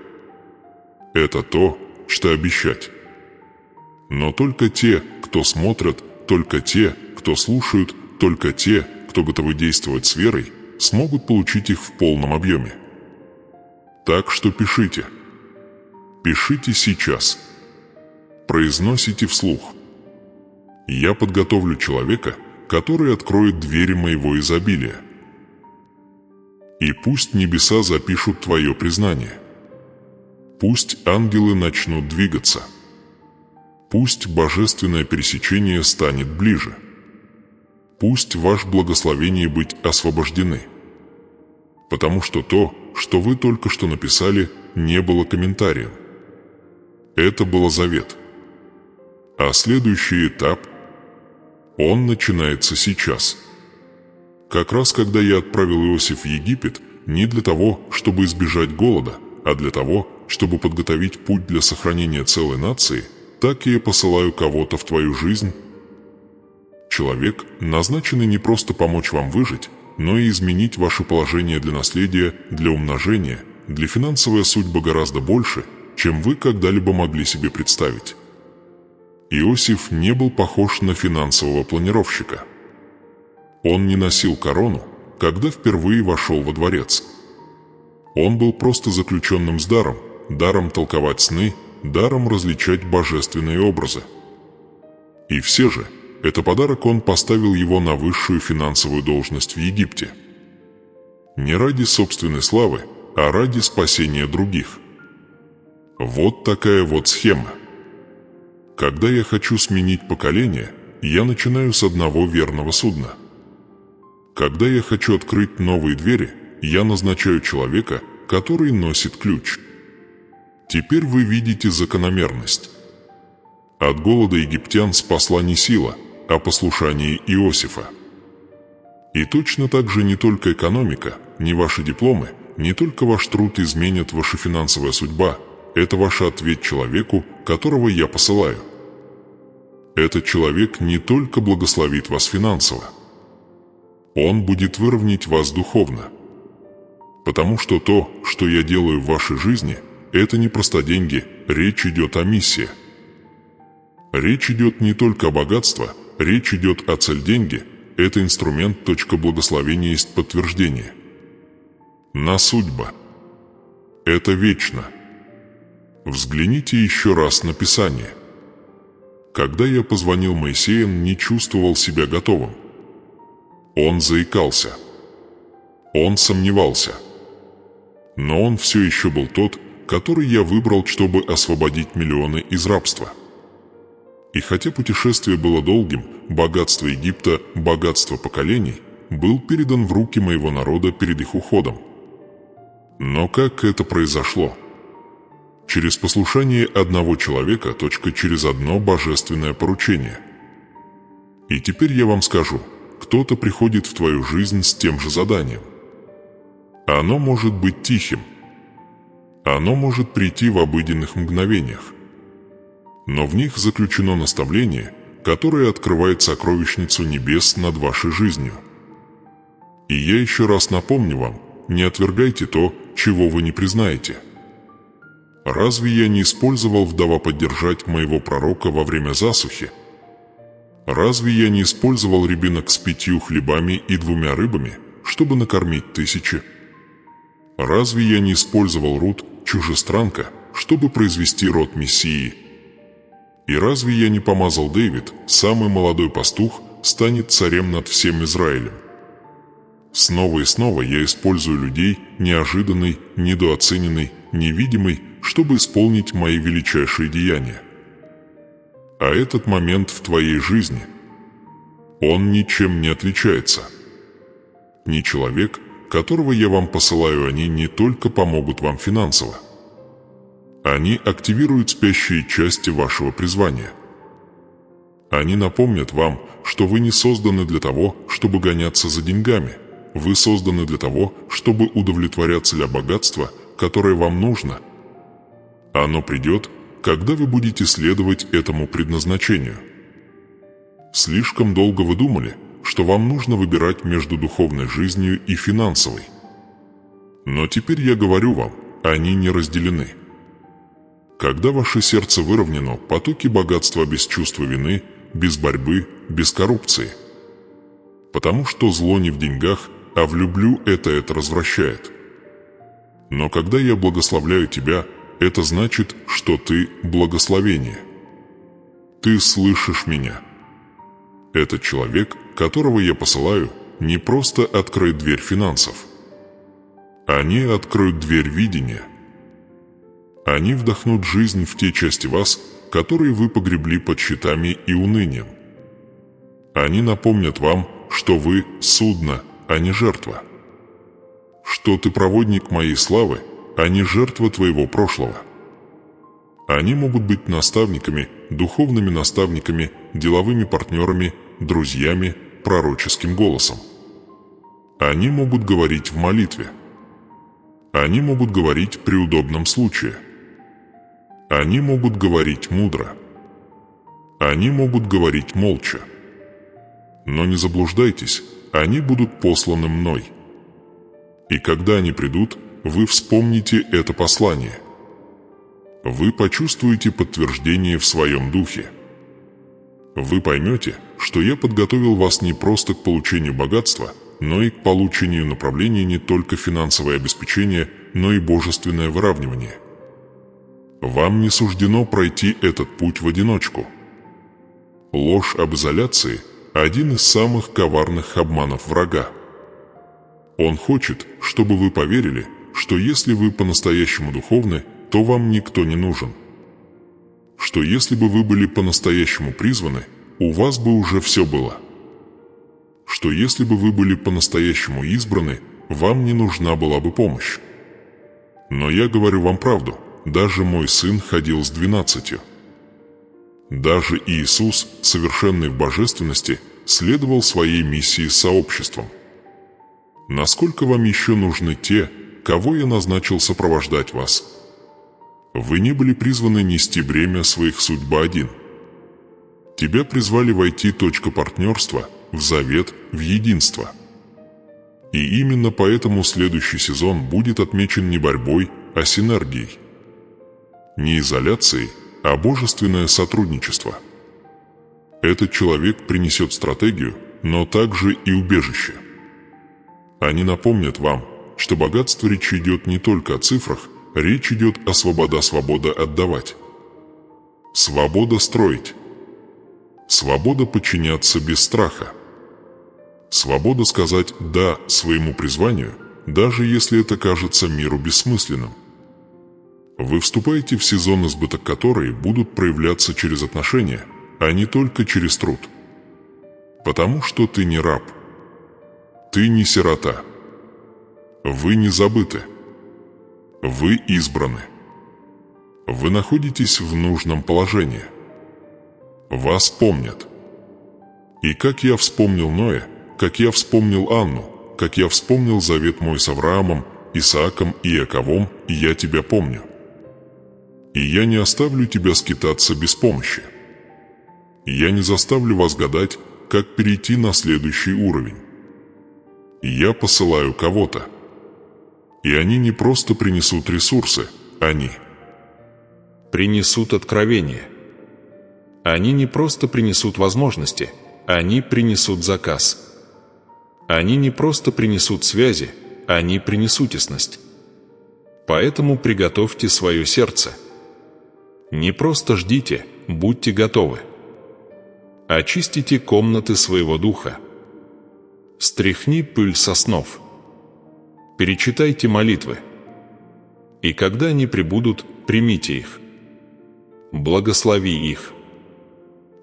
Это то, что обещать. Но только те, кто смотрят, только те, кто слушают, только те, кто готовы действовать с верой, смогут получить их в полном объеме. Так что пишите. Пишите сейчас. Произносите вслух. Я подготовлю человека, который откроет двери моего изобилия. И пусть небеса запишут твое признание. Пусть ангелы начнут двигаться. Пусть божественное пересечение станет ближе. Пусть ваше благословение быть освобождены. Потому что то, что вы только что написали, не было комментарием. Это был завет. А следующий этап, он начинается сейчас. Как раз когда я отправил Иосиф в Египет не для того, чтобы избежать голода, а для того, чтобы подготовить путь для сохранения целой нации, так я посылаю кого-то в твою жизнь. Человек, назначенный не просто помочь вам выжить, но и изменить ваше положение для наследия, для умножения, для финансовой судьбы гораздо больше, чем вы когда-либо могли себе представить. Иосиф не был похож на финансового планировщика. Он не носил корону, когда впервые вошел во дворец. Он был просто заключенным с даром, даром толковать сны, даром различать божественные образы. И все же, это подарок он поставил его на высшую финансовую должность в Египте. Не ради собственной славы, а ради спасения других. Вот такая вот схема. Когда я хочу сменить поколение, я начинаю с одного верного судна. Когда я хочу открыть новые двери, я назначаю человека, который носит ключ. Теперь вы видите закономерность. От голода египтян спасла не сила, а послушание Иосифа. И точно так же не только экономика, не ваши дипломы, не только ваш труд изменят ваша финансовая судьба. Это ваш ответ человеку, которого я посылаю. Этот человек не только благословит вас финансово. Он будет выровнять вас духовно. Потому что то, что я делаю в вашей жизни, это не просто деньги, речь идет о миссии. Речь идет не только о богатстве, речь идет о цель деньги. Это инструмент. Благословение есть подтверждение. На судьба. Это вечно. Взгляните еще раз на Писание. Когда я позвонил Моисею, не чувствовал себя готовым. Он заикался. Он сомневался. Но он все еще был тот, который я выбрал, чтобы освободить миллионы из рабства. И хотя путешествие было долгим, богатство Египта, богатство поколений, был передан в руки моего народа перед их уходом. Но как это произошло? Через послушание одного человека, через одно божественное поручение. И теперь я вам скажу, кто-то приходит в твою жизнь с тем же заданием. Оно может быть тихим. Оно может прийти в обыденных мгновениях. Но в них заключено наставление, которое открывает сокровищницу небес над вашей жизнью. И я еще раз напомню вам, не отвергайте то, чего вы не признаете. Разве я не использовал вдова поддержать моего пророка во время засухи? Разве я не использовал ребенок с 5 хлебами и 2 рыбами, чтобы накормить 1000? Разве я не использовал Рут, чужестранка, чтобы произвести род Мессии? И разве я не помазал Дэвид, самый молодой пастух, станет царем над всем Израилем? Снова и снова я использую людей, неожиданный, недооцененный, невидимый, чтобы исполнить мои величайшие деяния. А этот момент в твоей жизни, он ничем не отличается. Не человек, которого я вам посылаю, они не только помогут вам финансово. Они активируют спящие части вашего призвания. Они напомнят вам, что вы не созданы для того, чтобы гоняться за деньгами. Вы созданы для того, чтобы удовлетворять для богатства, которое вам нужно. Оно придет, когда вы будете следовать этому предназначению. Слишком долго вы думали, что вам нужно выбирать между духовной жизнью и финансовой. Но теперь я говорю вам, они не разделены. Когда ваше сердце выровнено, потоки богатства без чувства вины, без борьбы, без коррупции. Потому что зло не в деньгах, а в «люблю» это развращает. Но когда я благословляю тебя, это значит, что ты благословение. Ты слышишь меня. Этот человек, которого я посылаю, не просто откроет дверь финансов. Они откроют дверь видения. Они вдохнут жизнь в те части вас, которые вы погребли под щитами и унынием. Они напомнят вам, что вы судно, а не жертва. Что ты проводник моей славы, а не жертва твоего прошлого. Они могут быть наставниками, духовными наставниками, деловыми партнерами, друзьями, пророческим голосом. Они могут говорить в молитве. Они могут говорить при удобном случае. Они могут говорить мудро. Они могут говорить молча. Но не заблуждайтесь, они будут посланы мной. И когда они придут, вы вспомните это послание. Вы почувствуете подтверждение в своем духе. Вы поймете, что я подготовил вас не просто к получению богатства, но и к получению направления не только финансовое обеспечение, но и божественное выравнивание. Вам не суждено пройти этот путь в одиночку. Ложь об изоляции – один из самых коварных обманов врага. Он хочет, чтобы вы поверили, что если вы по-настоящему духовны, то вам никто не нужен. Что если бы вы были по-настоящему призваны, у вас бы уже все было. Что если бы вы были по-настоящему избраны, вам не нужна была бы помощь. Но я говорю вам правду, даже мой сын ходил с 12. Даже Иисус, совершенный в божественности, следовал своей миссии с сообществом. Насколько вам еще нужны те, кого я назначил сопровождать вас? Вы не были призваны нести бремя своих судьб один. Тебя призвали войти партнерства, в завет, в единство. И именно поэтому следующий сезон будет отмечен не борьбой, а синергией. Не изоляцией, а божественное сотрудничество. Этот человек принесет стратегию, но также и убежище. Они напомнят вам, что богатство речь идет не только о цифрах, речь идет о свобода отдавать. Свобода строить. Свобода подчиняться без страха. Свобода сказать «да» своему призванию, даже если это кажется миру бессмысленным. Вы вступаете в сезон избыток, которые будут проявляться через отношения, а не только через труд. Потому что ты не раб. Ты не сирота. Вы не забыты. Вы избраны. Вы находитесь в нужном положении. Вас помнят. И как я вспомнил Ноя, как я вспомнил Анну, как я вспомнил завет мой с Авраамом, Исааком и Иаковом, я тебя помню. И я не оставлю тебя скитаться без помощи. Я не заставлю вас гадать, как перейти на следующий уровень. Я посылаю кого-то. И они не просто принесут ресурсы, они принесут откровение. Они не просто принесут возможности, они принесут заказ. Они не просто принесут связи, они принесут ясность. Поэтому приготовьте свое сердце. Не просто ждите, будьте готовы. Очистите комнаты своего духа. Стряхни пыль со снов. Перечитайте молитвы. И когда они прибудут, примите их. Благослови их.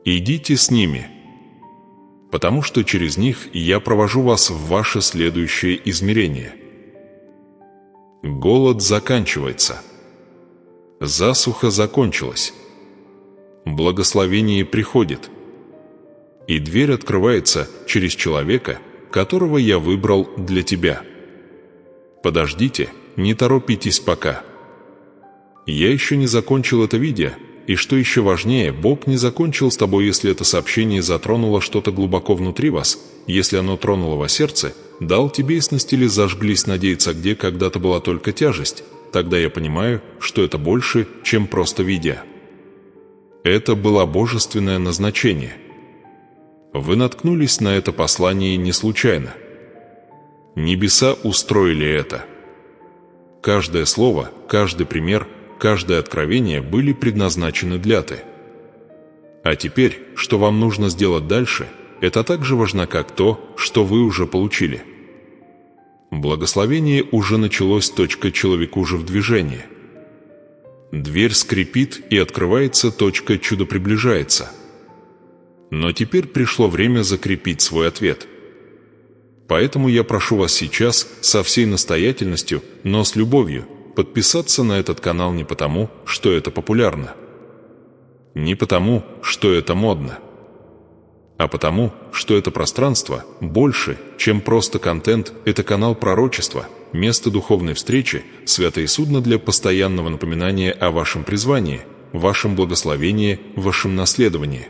Идите с ними, потому что через них я провожу вас в ваше следующее измерение. Голод заканчивается. Засуха закончилась. Благословение приходит. И дверь открывается через человека, которого я выбрал для тебя. Подождите, не торопитесь пока. Я еще не закончил это видео, и что еще важнее, Бог не закончил с тобой, если это сообщение затронуло что-то глубоко внутри вас, если оно тронуло вас сердце, дал тебе ясность или зажглись надеяться, где когда-то была только тяжесть, тогда я понимаю, что это больше, чем просто видео. Это было божественное назначение. Вы наткнулись на это послание не случайно. Небеса устроили это. Каждое слово, каждый пример, каждое откровение были предназначены для ты. А теперь, что вам нужно сделать дальше, это так же важно, как то, что вы уже получили. Благословение уже началось, человек уже в движении. Дверь скрипит и открывается, чудо приближается. Но теперь пришло время закрепить свой ответ. Поэтому я прошу вас сейчас со всей настоятельностью, но с любовью, подписаться на этот канал не потому, что это популярно. Не потому, что это модно. А потому, что это пространство больше, чем просто контент, это канал пророчества, место духовной встречи, святое судно для постоянного напоминания о вашем призвании, вашем благословении, вашем наследовании.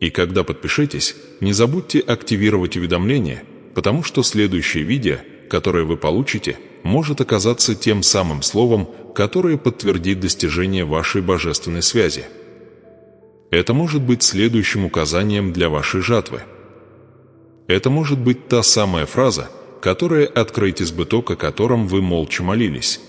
И когда подпишетесь, не забудьте активировать уведомления, потому что следующее видео, которое вы получите, может оказаться тем самым словом, которое подтвердит достижение вашей божественной связи. Это может быть следующим указанием для вашей жатвы. Это может быть та самая фраза, которая откроет избыток, о котором вы молча молились.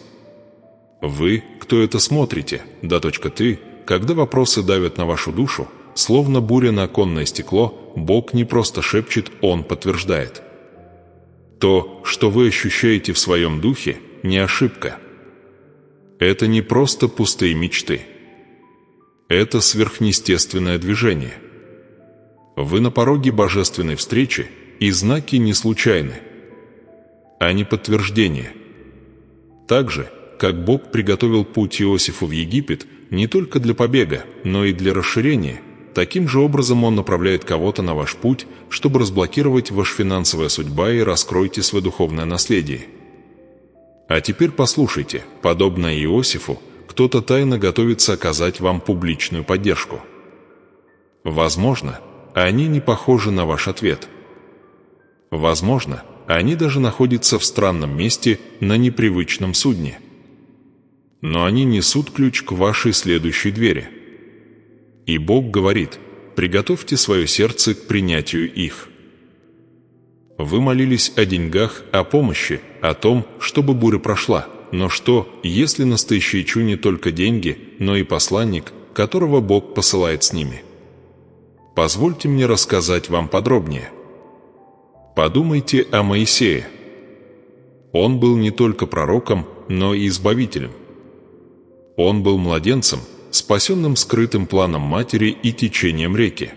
Вы, кто это смотрите, ты, когда вопросы давят на вашу душу, словно буря на оконное стекло, Бог не просто шепчет, Он подтверждает. То, что вы ощущаете в своем духе, не ошибка. Это не просто пустые мечты. Это сверхъестественное движение. Вы на пороге божественной встречи, и знаки не случайны. Они подтверждение. Так же, как Бог приготовил путь Иосифу в Египет не только для побега, но и для расширения, таким же образом Он направляет кого-то на ваш путь, чтобы разблокировать ваша финансовая судьба и раскройте свое духовное наследие. А теперь послушайте, подобно Иосифу, кто-то тайно готовится оказать вам публичную поддержку. Возможно, они не похожи на ваш ответ. Возможно, Они даже находятся в странном месте на непривычном судне. Но они несут ключ к вашей следующей двери. И Бог говорит: приготовьте свое сердце к принятию их. Вы молились о деньгах, о помощи, о том, чтобы буря прошла. Но что, если на Стоящичу не только деньги, но и посланник, которого Бог посылает с ними? Позвольте мне рассказать вам подробнее. Подумайте о Моисее. Он был не только пророком, но и избавителем. Он был младенцем, спасенным скрытым планом матери и течением реки.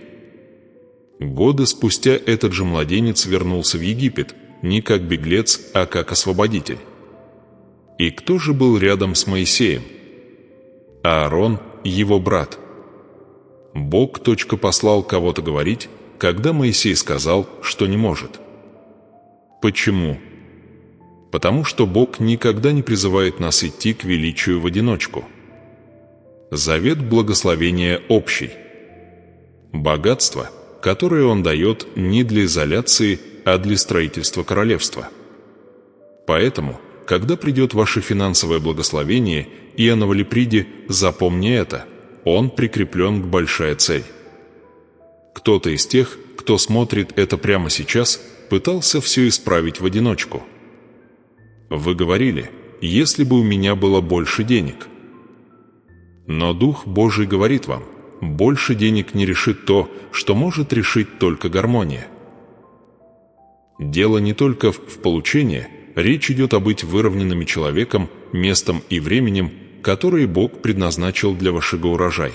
Годы спустя этот же младенец вернулся в Египет, не как беглец, а как освободитель. И кто же был рядом с Моисеем? Аарон, его брат. Бог послал кого-то говорить, когда Моисей сказал, что не может. Почему? Потому что Бог никогда не призывает нас идти к величию в одиночку. Завет благословения общий. Богатство, которое Он дает не для изоляции, а для строительства королевства. Поэтому, когда придет ваше финансовое благословение, и о Новолиприде, запомни это: он прикреплен к большая цель. Кто-то из тех, кто смотрит это прямо сейчас, пытался все исправить в одиночку. Вы говорили: если бы у меня было больше денег. Но Дух Божий говорит вам: больше денег не решит то, что может решить только гармония. Дело не только в получении, речь идет о быть выровненными человеком, местом и временем, которые Бог предназначил для вашего урожая.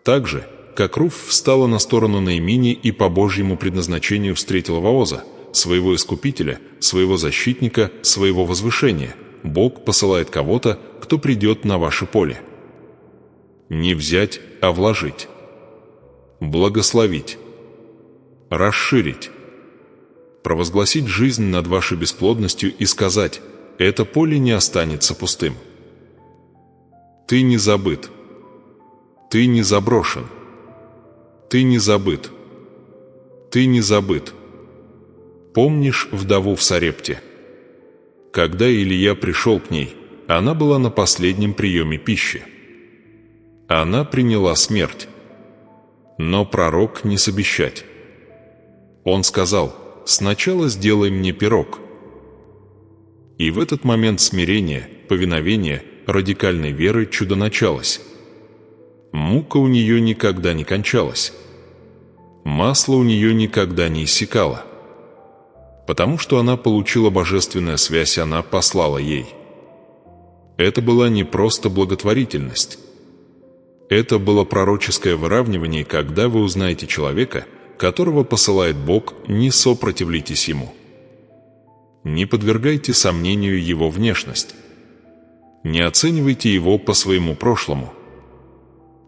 Так же, как Руфь встала на сторону Наимини и по Божьему предназначению встретила Вооза, своего искупителя, своего защитника, своего возвышения, Бог посылает кого-то, кто придет на ваше поле. Не взять, а вложить. Благословить. Расширить. Провозгласить жизнь над вашей бесплодностью и сказать: это поле не останется пустым. Ты не забыт. Ты не заброшен. Ты не забыт. Ты не забыт. Помнишь вдову в Сарепте? Когда Илия пришел к ней, она была на последнем приеме пищи. Она приняла смерть. Но пророк не собещать. Он сказал: сначала сделай мне пирог. И в этот момент смирения, повиновения, радикальной веры чудо началось. Мука у нее никогда не кончалась. Масло у нее никогда не иссякало. Потому что она получила божественную связь, она послала ей. Это была не просто благотворительность. Это было пророческое выравнивание, когда вы узнаете человека, которого посылает Бог, не сопротивляйтесь ему. Не подвергайте сомнению его внешность. Не оценивайте его по своему прошлому.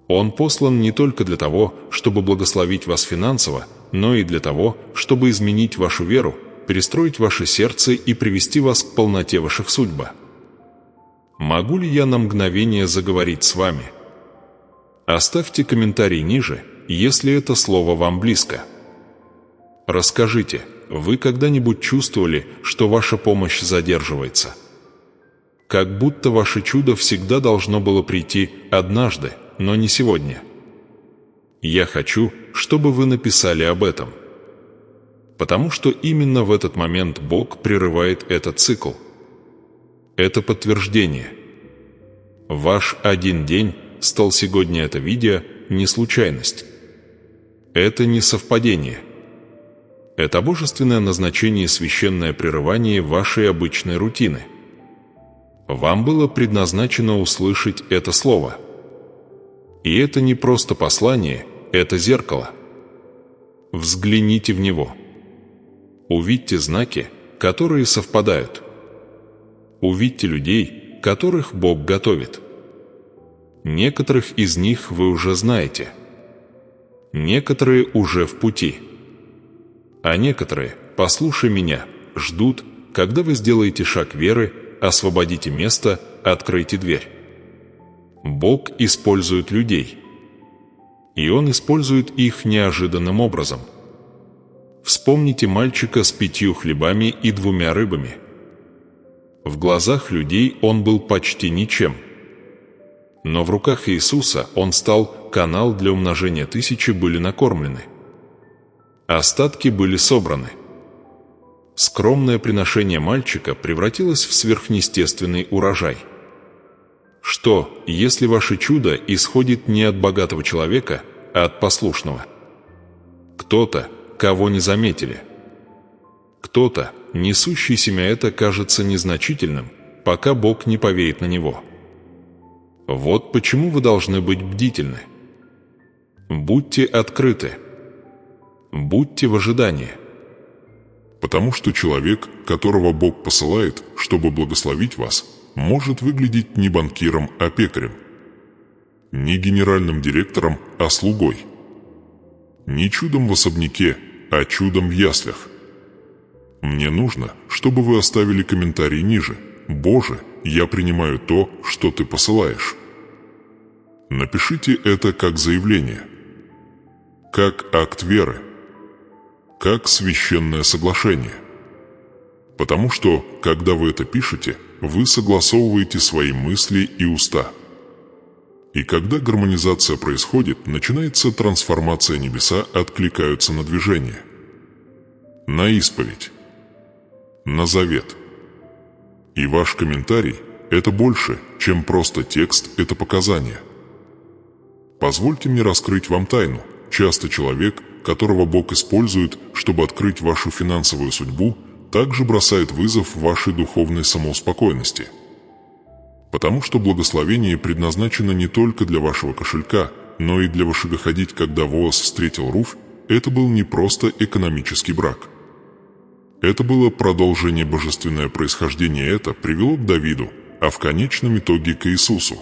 Он послан не только для того, чтобы благословить вас финансово, но и для того, чтобы изменить вашу веру, перестроить ваше сердце и привести вас к полноте ваших судьб. Могу ли я на мгновение заговорить с вами? Оставьте комментарий ниже, если это слово вам близко. Расскажите, вы когда-нибудь чувствовали, что ваша помощь задерживается? Как будто ваше чудо всегда должно было прийти однажды, но не сегодня. Я хочу, чтобы вы написали об этом. Потому что именно в этот момент Бог прерывает этот цикл. Это подтверждение. Ваш один день стал сегодня это видео не случайность. Это не совпадение. Это божественное назначение, священное прерывание вашей обычной рутины. Вам было предназначено услышать это слово. И это не просто послание, это зеркало. Взгляните в него. Увидьте знаки, которые совпадают. Увидьте людей, которых Бог готовит. Некоторых из них вы уже знаете. Некоторые уже в пути. А некоторые, послушай меня, ждут, когда вы сделаете шаг веры, освободите место, откройте дверь. Бог использует людей. И Он использует их неожиданным образом. Вспомните мальчика с 5 хлебами и 2 рыбами. В глазах людей он был почти ничем. Но в руках Иисуса он стал, канал для умножения, тысячи были накормлены. Остатки были собраны. Скромное приношение мальчика превратилось в сверхъестественный урожай. Что, если ваше чудо исходит не от богатого человека, а от послушного? Кто-то, кого не заметили. Кто-то, несущий семя это, кажется незначительным, пока Бог не повеет на него. Вот почему вы должны быть бдительны. Будьте открыты. Будьте в ожидании. Потому что человек, которого Бог посылает, чтобы благословить вас, может выглядеть не банкиром, а пекарем. Не генеральным директором, а слугой. Не чудом в особняке, а чудом в яслях. Мне нужно, чтобы вы оставили комментарий ниже. «Боже, я принимаю то, что Ты посылаешь». Напишите это как заявление, как акт веры, как священное соглашение. Потому что, когда вы это пишете, вы согласовываете свои мысли и уста. И когда гармонизация происходит, начинается трансформация, небеса откликаются на движение, на исповедь, на завет. И ваш комментарий – это больше, чем просто текст, это показание. Позвольте мне раскрыть вам тайну. Часто человек, которого Бог использует, чтобы открыть вашу финансовую судьбу, также бросает вызов вашей духовной самоуспокоенности. Потому что благословение предназначено не только для вашего кошелька, но и для вашего ходить, когда Воос встретил Руфь, это был не просто экономический брак. Это было продолжение божественное происхождение, это привело к Давиду, а в конечном итоге к Иисусу.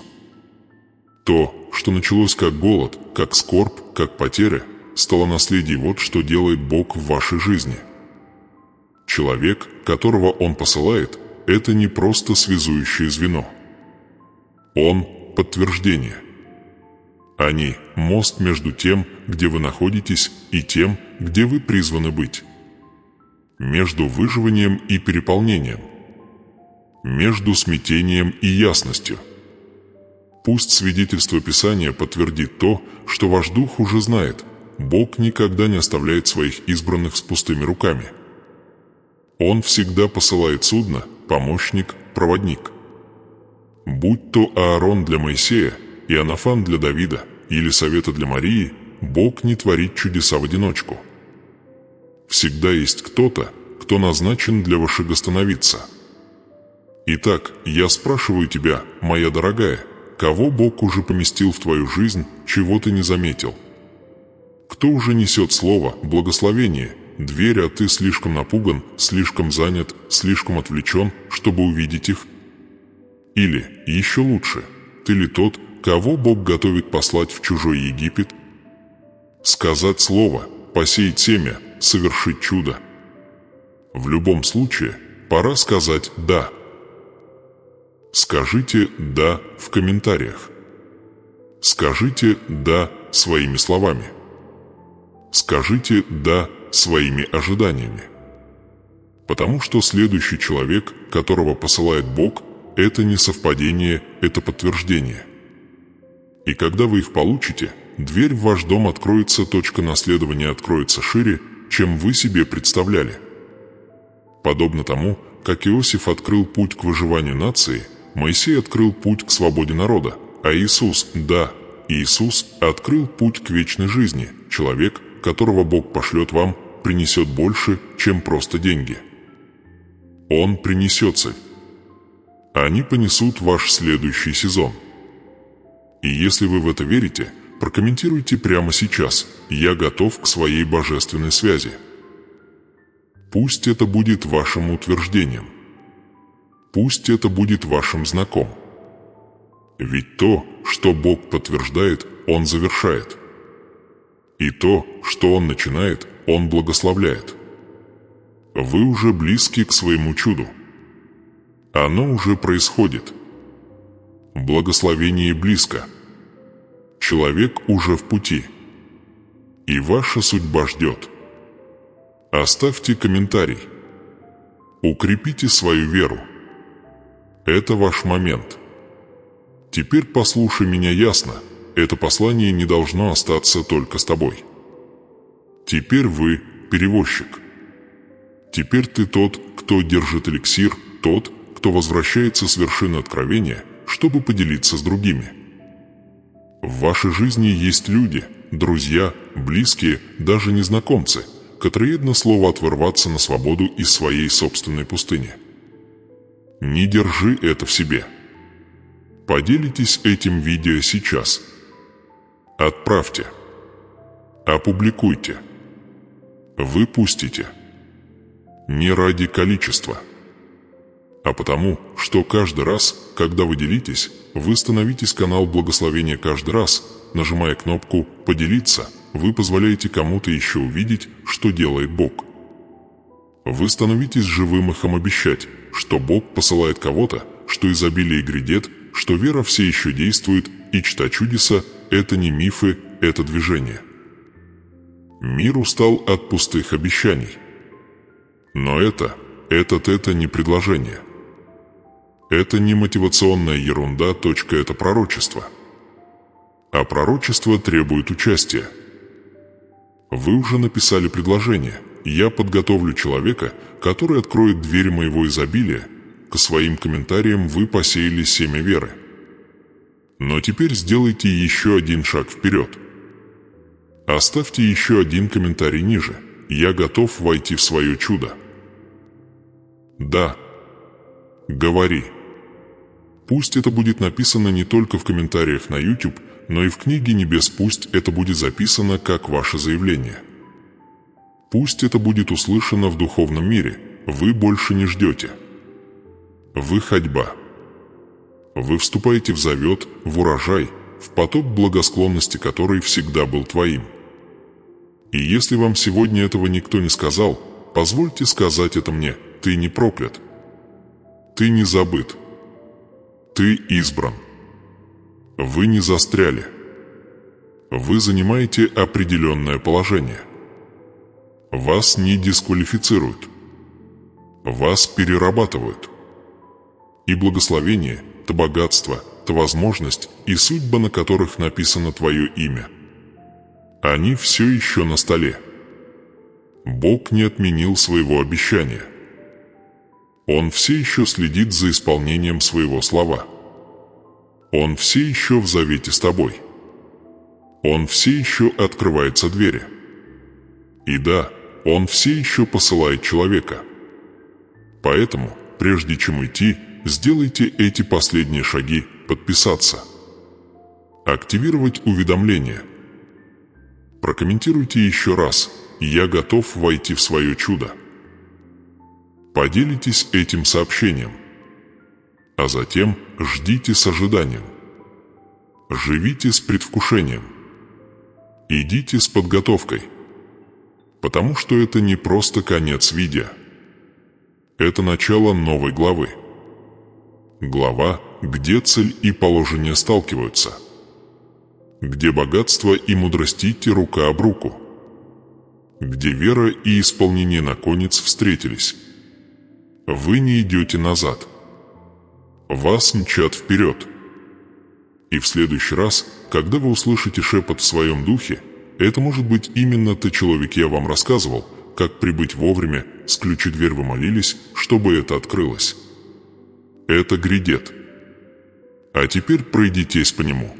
То, что началось как голод, как скорбь, как потеря, стало наследием, вот что делает Бог в вашей жизни. Человек, которого Он посылает, это не просто связующее звено. Он – подтверждение. Они – мост между тем, где вы находитесь, и тем, где вы призваны быть. Между выживанием и переполнением. Между смятением и ясностью. Пусть свидетельство Писания подтвердит то, что ваш дух уже знает. Бог никогда не оставляет своих избранных с пустыми руками. Он всегда посылает судно, помощник, проводник. Будь то Аарон для Моисея, Иоаннафан для Давида, Елисавета для Марии, Бог не творит чудеса в одиночку. Всегда есть кто-то, кто назначен для восстановиться. Итак, я спрашиваю тебя, моя дорогая, кого Бог уже поместил в твою жизнь, чего ты не заметил? Кто уже несет слово, благословение, дверь, а ты слишком напуган, слишком занят, слишком отвлечен, чтобы увидеть их? Или, еще лучше, ты ли тот, кого Бог готовит послать в чужой Египет? Сказать слово, посеять семя, совершить чудо. В любом случае, пора сказать «да». Скажите «да» в комментариях. Скажите «да» своими словами. Скажите «да» своими ожиданиями. Потому что следующий человек, которого посылает Бог, это не совпадение, это подтверждение. И когда вы их получите, дверь в ваш дом откроется, точка наследования откроется шире, чем вы себе представляли. Подобно тому, как Иосиф открыл путь к выживанию нации, Моисей открыл путь к свободе народа, а Иисус, да, Иисус открыл путь к вечной жизни. Человек, которого Бог пошлет вам, принесет больше, чем просто деньги. Он принесет цель. Они понесут ваш следующий сезон. И если вы в это верите, прокомментируйте прямо сейчас: «Я готов к своей божественной связи». Пусть это будет вашим утверждением. Пусть это будет вашим знаком. Ведь то, что Бог подтверждает, Он завершает. И то, что Он начинает, Он благословляет. Вы уже близки к своему чуду. Оно уже происходит. Благословение близко. Человек уже в пути. И ваша судьба ждет. Оставьте комментарий. Укрепите свою веру. Это ваш момент. Теперь послушай меня ясно. Это послание не должно остаться только с тобой. Теперь вы перевозчик. Теперь ты тот, кто держит эликсир, тот, кто возвращается с вершины откровения, чтобы поделиться с другими. В вашей жизни есть люди, друзья, близкие, даже незнакомцы, которые едно слово отвырваться на свободу из своей собственной пустыни. Не держи это в себе. Поделитесь этим видео сейчас. Отправьте. Опубликуйте. Выпустите. Не ради количества, а потому, что каждый раз, когда вы делитесь, вы становитесь канал благословения каждый раз, нажимая кнопку «Поделиться», вы позволяете кому-то еще увидеть, что делает Бог. Вы становитесь живым эхом обещать, что Бог посылает кого-то, что изобилие грядет, что вера все еще действует, и чта чудеса – это не мифы, это движение. Мир устал от пустых обещаний. Но это не предложение. Это не мотивационная ерунда, это пророчество. А пророчество требует участия. Вы уже написали предложение. Я подготовлю человека, который откроет дверь моего изобилия. К своим комментариям вы посеяли семя веры. Но теперь сделайте еще один шаг вперед. Оставьте еще один комментарий ниже. Я готов войти в свое чудо. Да. Говори. Пусть это будет написано не только в комментариях на YouTube, но и в книге небес. Пусть это будет записано как ваше заявление. Пусть это будет услышано в духовном мире. Вы больше не ждете. Вы ходьба. Вы вступаете в завет, в урожай, в поток благосклонности, который всегда был твоим. И если вам сегодня этого никто не сказал, позвольте сказать это мне. Ты не проклят. Ты не забыт. Ты избран. Вы не застряли. Вы занимаете определенное положение. Вас не дисквалифицируют. Вас перерабатывают. И благословение, то богатство, то возможность и судьба, на которых написано твое имя. Они все еще на столе. Бог не отменил своего обещания. Он все еще следит за исполнением своего слова. Он все еще в завете с тобой. Он все еще открывается двери. И да, Он все еще посылает человека. Поэтому, прежде чем идти, сделайте эти последние шаги: подписаться, активировать уведомления, прокомментируйте еще раз: «Я готов войти в свое чудо». Поделитесь этим сообщением, а затем ждите с ожиданием. Живите с предвкушением. Идите с подготовкой, потому что это не просто конец видео. Это начало новой главы. Глава, где цель и положение сталкиваются. Где богатство и мудрость идти рука об руку. Где вера и исполнение наконец встретились. Вы не идете назад. Вас мчат вперед. И в следующий раз, когда вы услышите шепот в своем духе, это может быть именно тот человек. Я вам рассказывал, как прибыть вовремя, с ключи дверь вы молились, чтобы это открылось. Это грядет. А теперь пройдитесь по нему.